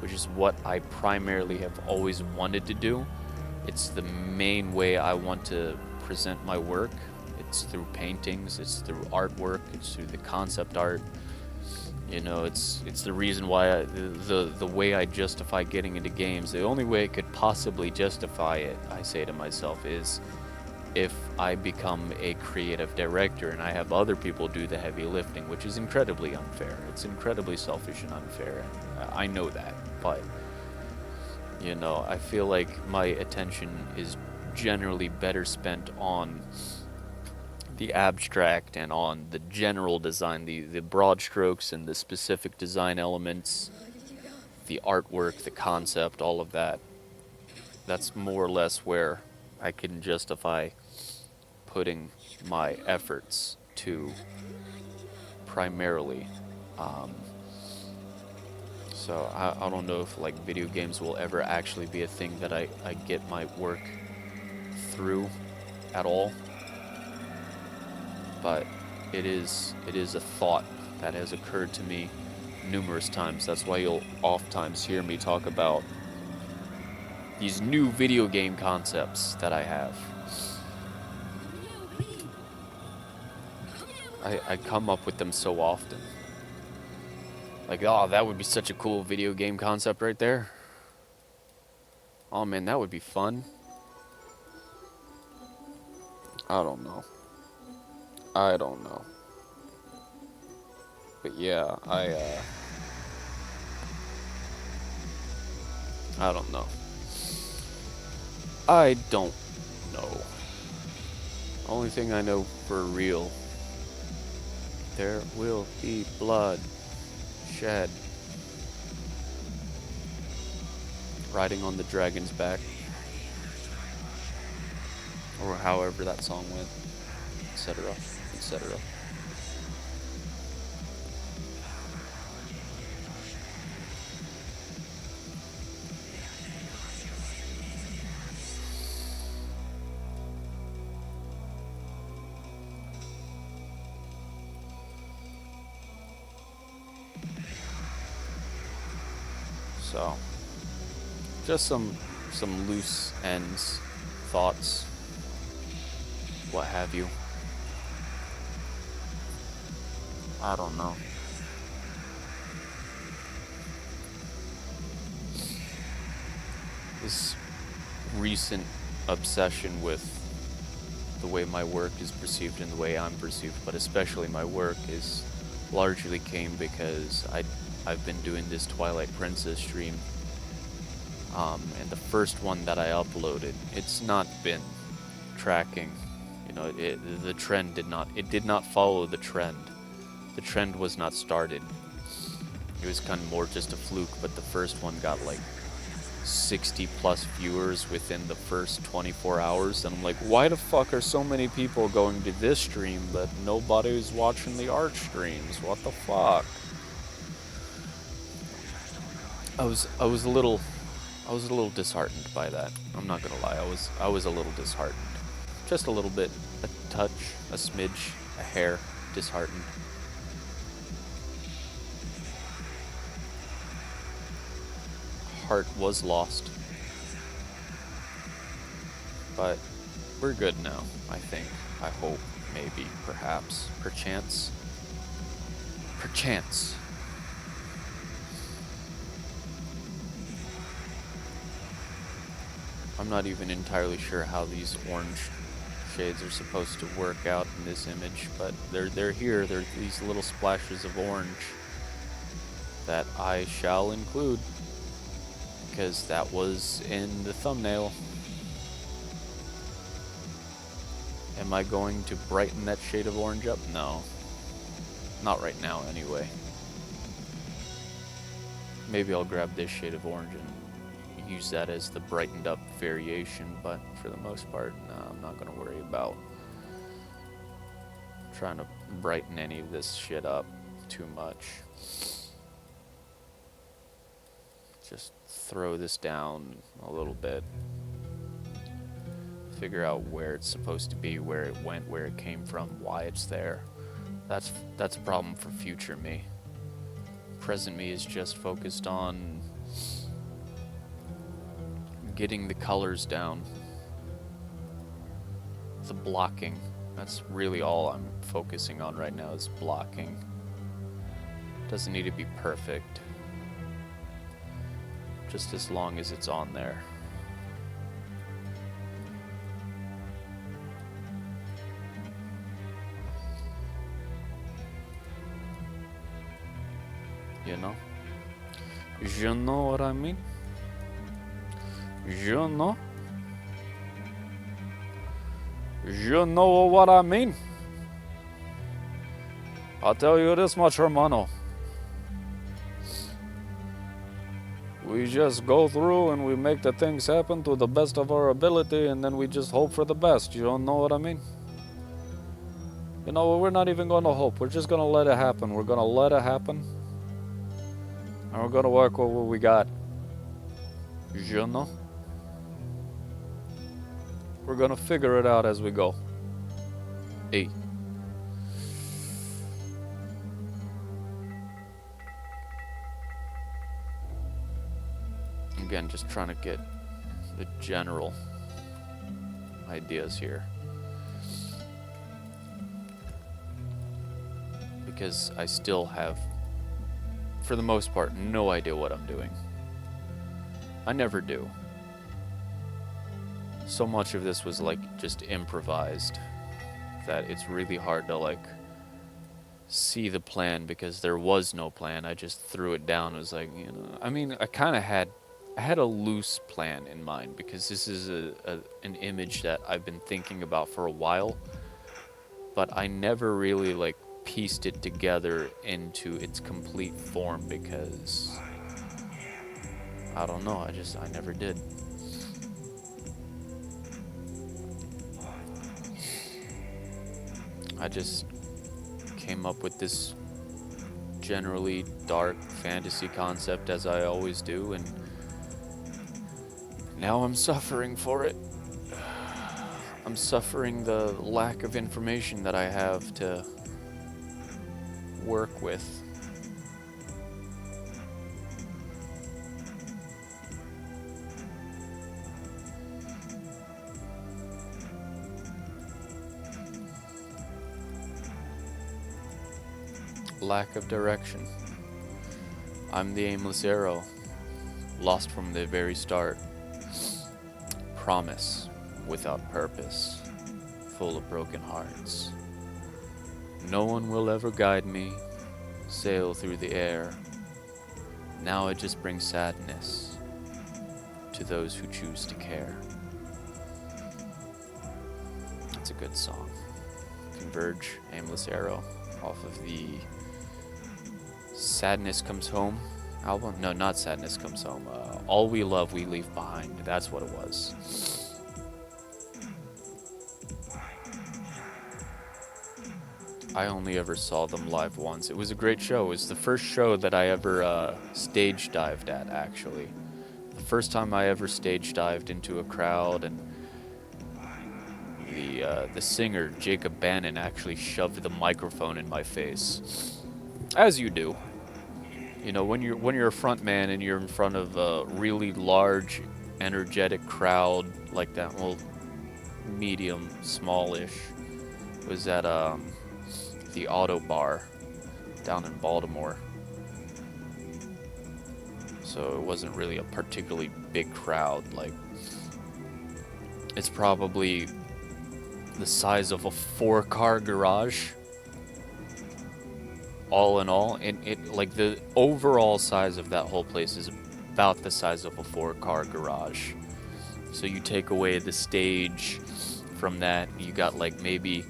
which is what I primarily have always wanted to do. It's the main way I want to present my work. It's through paintings, it's through artwork, it's through the concept art. You know, it's the reason why the way I justify getting into games, the only way I could possibly justify it, I say to myself, is if I become a creative director and I have other people do the heavy lifting, which is incredibly unfair. It's incredibly selfish and unfair. I know that, but you know, I feel like my attention is generally better spent on the abstract and on the general design, the broad strokes and the specific design elements, the artwork, the concept, all of that. That's more or less where I can justify putting my efforts to primarily. So I don't know if like video games will ever actually be a thing that I get my work through at all. But it is a thought that has occurred to me numerous times. That's why you'll oftentimes hear me talk about these new video game concepts that I have. I come up with them so often. Like, oh, that would be such a cool video game concept right there. Oh man, that would be fun. I don't know. But yeah, I don't know. I don't know. Only thing I know for real, there will be blood shed. Riding on the dragon's back. Or however that song went. Etc. Etc. So, just some loose ends, thoughts, what have you. I don't know. This recent obsession with the way my work is perceived and the way I'm perceived, but especially my work, is largely came because I've been doing this Twilight Princess stream, and the first one that I uploaded, it's not been tracking, you know, the trend did not follow the trend. The trend was not started. It was kind of more just a fluke, but the first one got like 60 plus viewers within the first 24 hours, and I'm like, why the fuck are so many people going to this stream but nobody's watching the art streams? What the fuck? I was a little disheartened by that. I'm not gonna lie, I was a little disheartened. Just a little bit, a touch, a smidge, a hair disheartened. Heart was lost. But we're good now, I think. I hope, maybe, perhaps, perchance. Perchance. I'm not even entirely sure how these orange shades are supposed to work out in this image, but they're here. They're these little splashes of orange that I shall include. because that was in the thumbnail. Am I going to brighten that shade of orange up? No. Not right now, anyway. Maybe I'll grab this shade of orange and use that as the brightened up variation, but for the most part, no, I'm not going to worry about trying to brighten any of this shit up too much. Just throw this down a little bit. Figure out where it's supposed to be, where it went, where it came from, why it's there. That's a problem for future me. Present me is just focused on getting the colors down. The blocking. That's really all I'm focusing on right now, is blocking. Doesn't need to be perfect. Just as long as it's on there. You know? You know what I mean? You know? You know what I mean? I'll tell you this much, hermano. We just go through and we make the things happen to the best of our ability, and then we just hope for the best. You don't know what I mean? You know, we're not even going to hope. We're just going to let it happen. We're going to let it happen. And we're going to work with what we got. You know? We're going to figure it out as we go. Hey. Again, just trying to get the general ideas here. Because I still have, for the most part, no idea what I'm doing. I never do. So much of this was like just improvised that it's really hard to like see the plan, because there was no plan. I just threw it down. It was like, you know, I mean, I kind of had a loose plan in mind, because this is an image that I've been thinking about for a while, but I never really like pieced it together into its complete form, because I don't know, I never did. I just came up with this generally dark fantasy concept, as I always do, and now I'm suffering for it. I'm suffering the lack of information that I have to work with. Lack of direction. I'm the aimless arrow, lost from the very start. Promise without purpose, full of broken hearts. No one will ever guide me, sail through the air. Now it just brings sadness to those who choose to care. It's a good song. Converge, Aimless Arrow, off of the Sadness Comes Home album. No, not Sadness Comes Home. All We Love, We Leave Behind. That's what it was. I only ever saw them live once. It was a great show. It was the first show that I ever stage dived at, actually. The first time I ever stage dived into a crowd, and the singer, Jacob Bannon, actually shoved the microphone in my face. As you do. You know, when you're a front man and you're in front of a really large, energetic crowd like that, well, medium, smallish, was at the Auto Bar down in Baltimore. So it wasn't really a particularly big crowd. Like, it's probably the size of a 4-car garage. All in all, and it like the overall size of that whole place is about the size of a 4-car garage. So you take away the stage from that, you got like maybe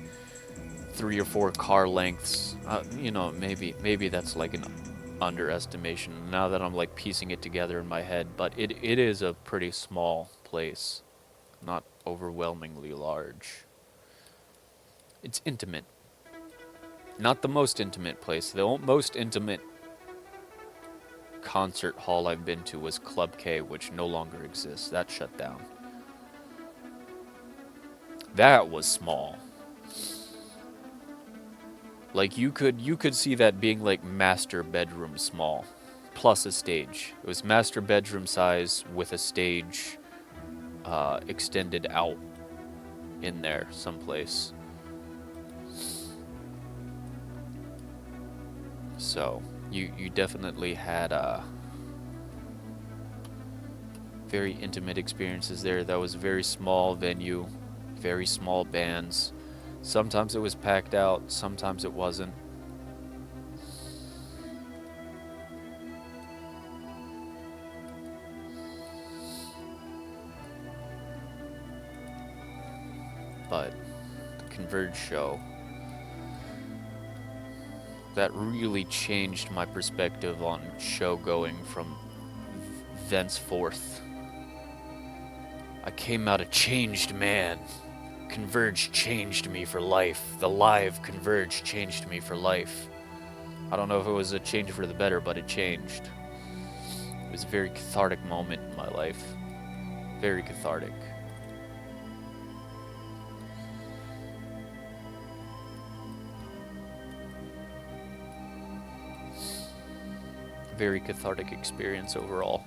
3 or 4 car lengths. You know, maybe that's like an underestimation now that I'm like piecing it together in my head, but it is a pretty small place, not overwhelmingly large. It's intimate. Not the most intimate place. The most intimate concert hall I've been to was Club K, which no longer exists. That shut down. That was small. Like you could see that being like master bedroom small, plus a stage. It was master bedroom size with a stage extended out in there someplace. So you definitely had very intimate experiences there. That was a very small venue, very small bands. Sometimes it was packed out, sometimes it wasn't. But the Converge show, that really changed my perspective on show going from thenceforth. I came out a changed man. Converge changed me for life. The live Converge changed me for life. I don't know if it was a change for the better, but it changed. It was a very cathartic moment in my life. Very cathartic. Very cathartic experience overall.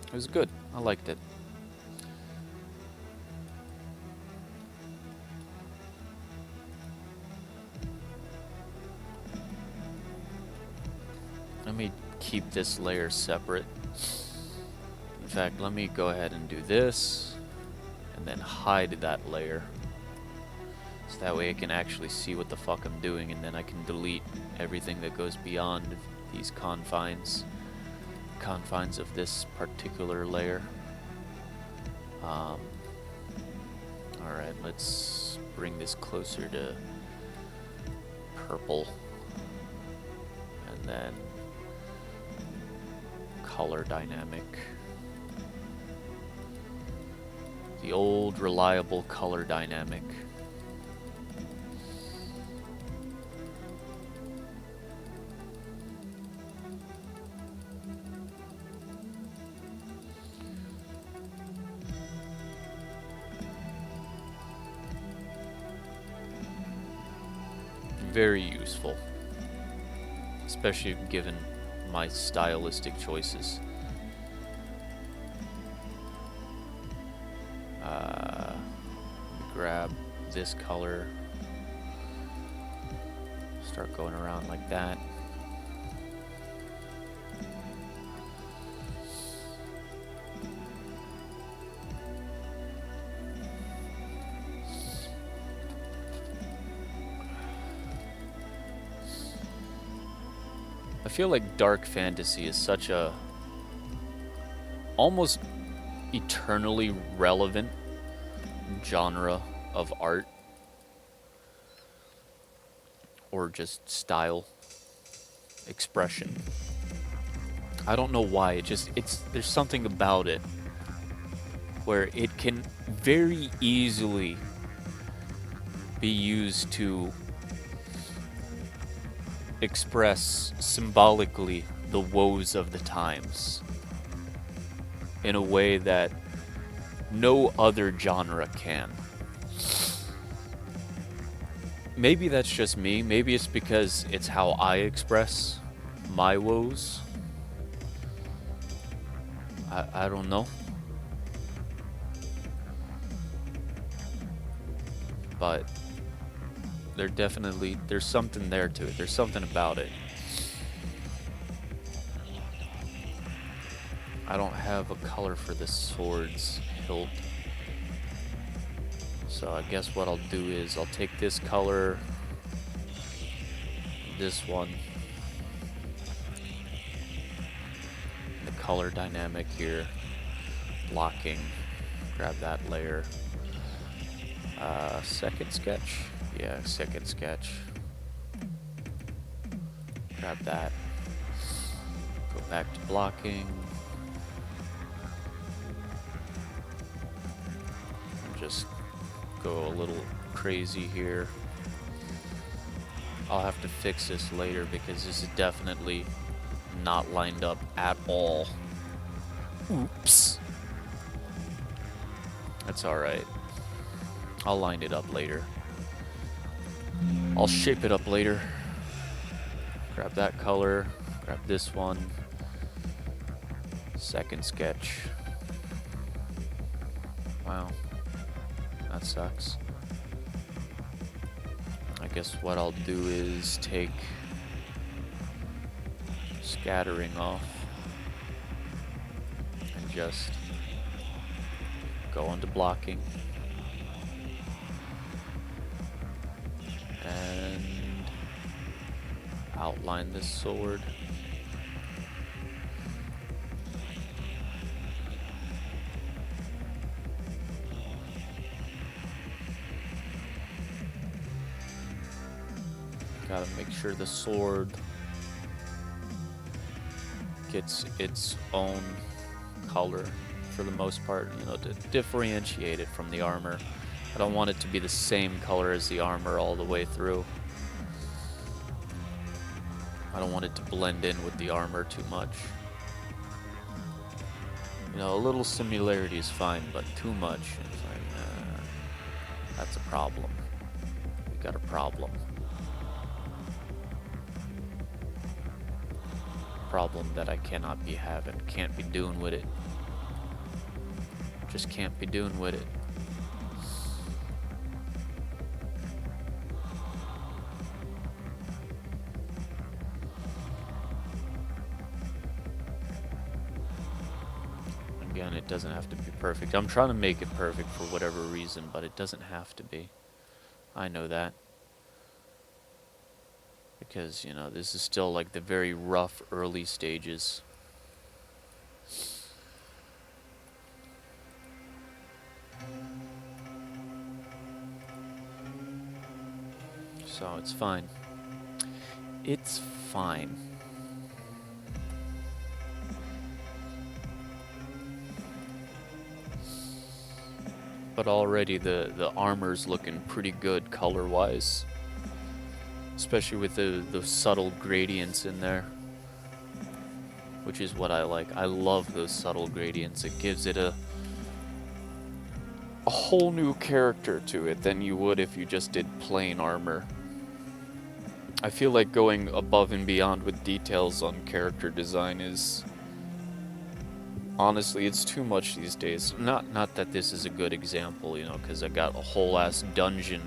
It was good. I liked it. Let me keep this layer separate. In fact, let me go ahead and do this and then hide that layer. So that way I can actually see what the fuck I'm doing, and then I can delete everything that goes beyond these confines of this particular layer. Alright, let's bring this closer to purple, and then color dynamic. The old reliable color dynamic. Very useful, especially given my stylistic choices. Grab this color, start going around like that. I feel like dark fantasy is such a almost eternally relevant genre of art, or just style, expression. I don't know why, it's there's something about it where it can very easily be used to express symbolically the woes of the times in a way that no other genre can. Maybe that's just me. Maybe it's because it's how I express my woes. I don't know. But there's something there to it. There's something about it. I don't have a color for this sword's hilt. So I guess what I'll do is I'll take this color, this one, color dynamic here. Blocking. Grab that layer. Second sketch? Yeah, second sketch. Grab that. Go back to blocking. And just go a little crazy here. I'll have to fix this later because this is definitely not lined up at all. Oops. That's alright. I'll line it up later. I'll shape it up later. Grab that color. Grab this one. Second sketch. Wow. That sucks. I guess what I'll do is take scattering off and just go into blocking and outline this sword. Gotta make sure the sword gets its own color for the most part, you know, to differentiate it from the armor. I don't want it to be the same color as the armor all the way through. I don't want it to blend in with the armor too much. You know, a little similarity is fine, but too much, it's like, that's a problem. We got a problem. Problem that I cannot be having, can't be doing with it. Just can't be doing with it. Again, it doesn't have to be perfect. I'm trying to make it perfect for whatever reason, but it doesn't have to be. I know that. Because, you know, this is still like the very rough early stages. So it's fine. It's fine. But already the armor's looking pretty good color-wise. Especially with the subtle gradients in there. Which is what I like. I love those subtle gradients. It gives it a whole new character to it than you would if you just did plain armor. I feel like going above and beyond with details on character design is... honestly, it's too much these days. Not that this is a good example, you know, because I got a whole ass dungeon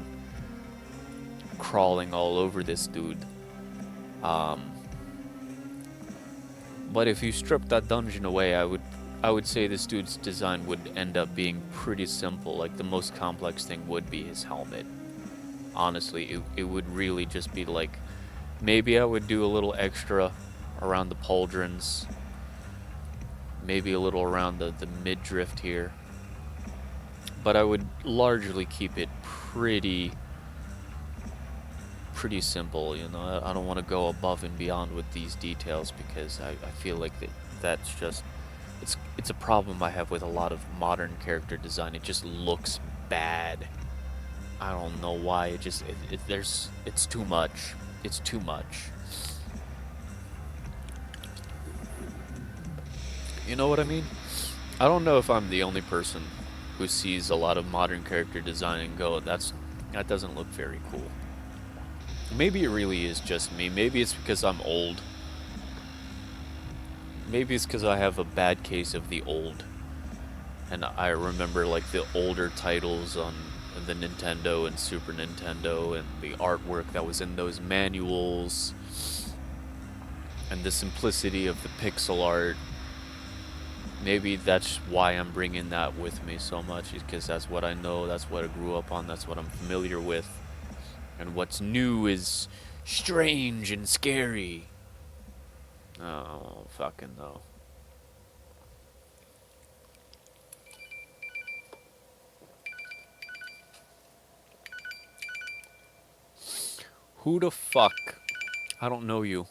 crawling all over this dude. But if you strip that dungeon away, I would say this dude's design would end up being pretty simple. Like, the most complex thing would be his helmet. Honestly, it would really just be like, maybe I would do a little extra around the pauldrons, maybe a little around the midriff here, but I would largely keep it pretty simple, you know. I don't want to go above and beyond with these details because I feel like that's just, it's a problem I have with a lot of modern character design. It just looks bad. I don't know why. It's too much. It's too much. You know what I mean? I don't know if I'm the only person who sees a lot of modern character design and go, that doesn't look very cool. Maybe it really is just me. Maybe it's because I'm old. Maybe it's because I have a bad case of the old. And I remember like the older titles on the Nintendo and Super Nintendo and the artwork that was in those manuals and the simplicity of the pixel art. Maybe that's why I'm bringing that with me so much, is because that's what I know, that's what I grew up on, that's what I'm familiar with. And what's new is strange and scary. Oh, fucking no. Who the fuck? I don't know you.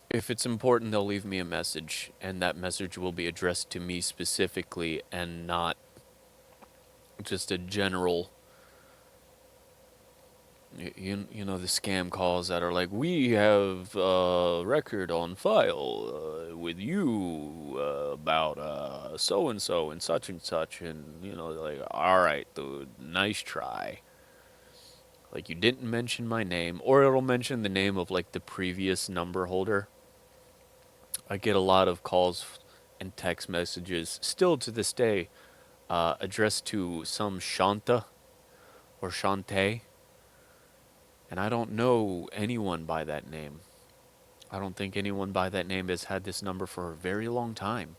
If it's important, they'll leave me a message, and that message will be addressed to me specifically and not just a general. You know the scam calls that are like, we have a record on file with you about so and so and such, and you know, like, all right, dude, nice try. Like, you didn't mention my name, or it'll mention the name of like the previous number holder. I get a lot of calls and text messages still to this day addressed to some Shanta or Shantae, and I don't know anyone by that name. I don't think anyone by that name has had this number for a very long time.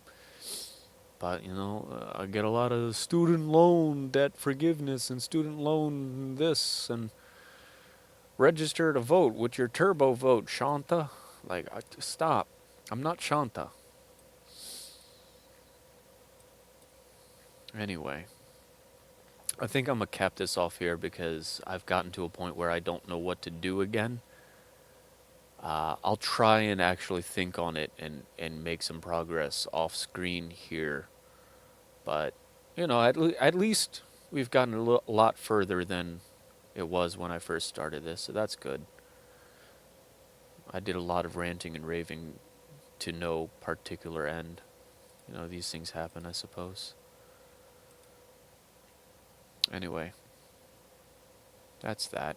But, you know, I get a lot of student loan debt forgiveness and student loan this and register to vote with your turbo vote, Shanta. Like, stop. I'm not Shanta. Anyway, I think I'm going to cap this off here because I've gotten to a point where I don't know what to do again. I'll try and actually think on it and make some progress off screen here. But, you know, at least we've gotten a lot further than it was when I first started this, so that's good. I did a lot of ranting and raving to no particular end. You know, these things happen, I suppose. Anyway, that's that.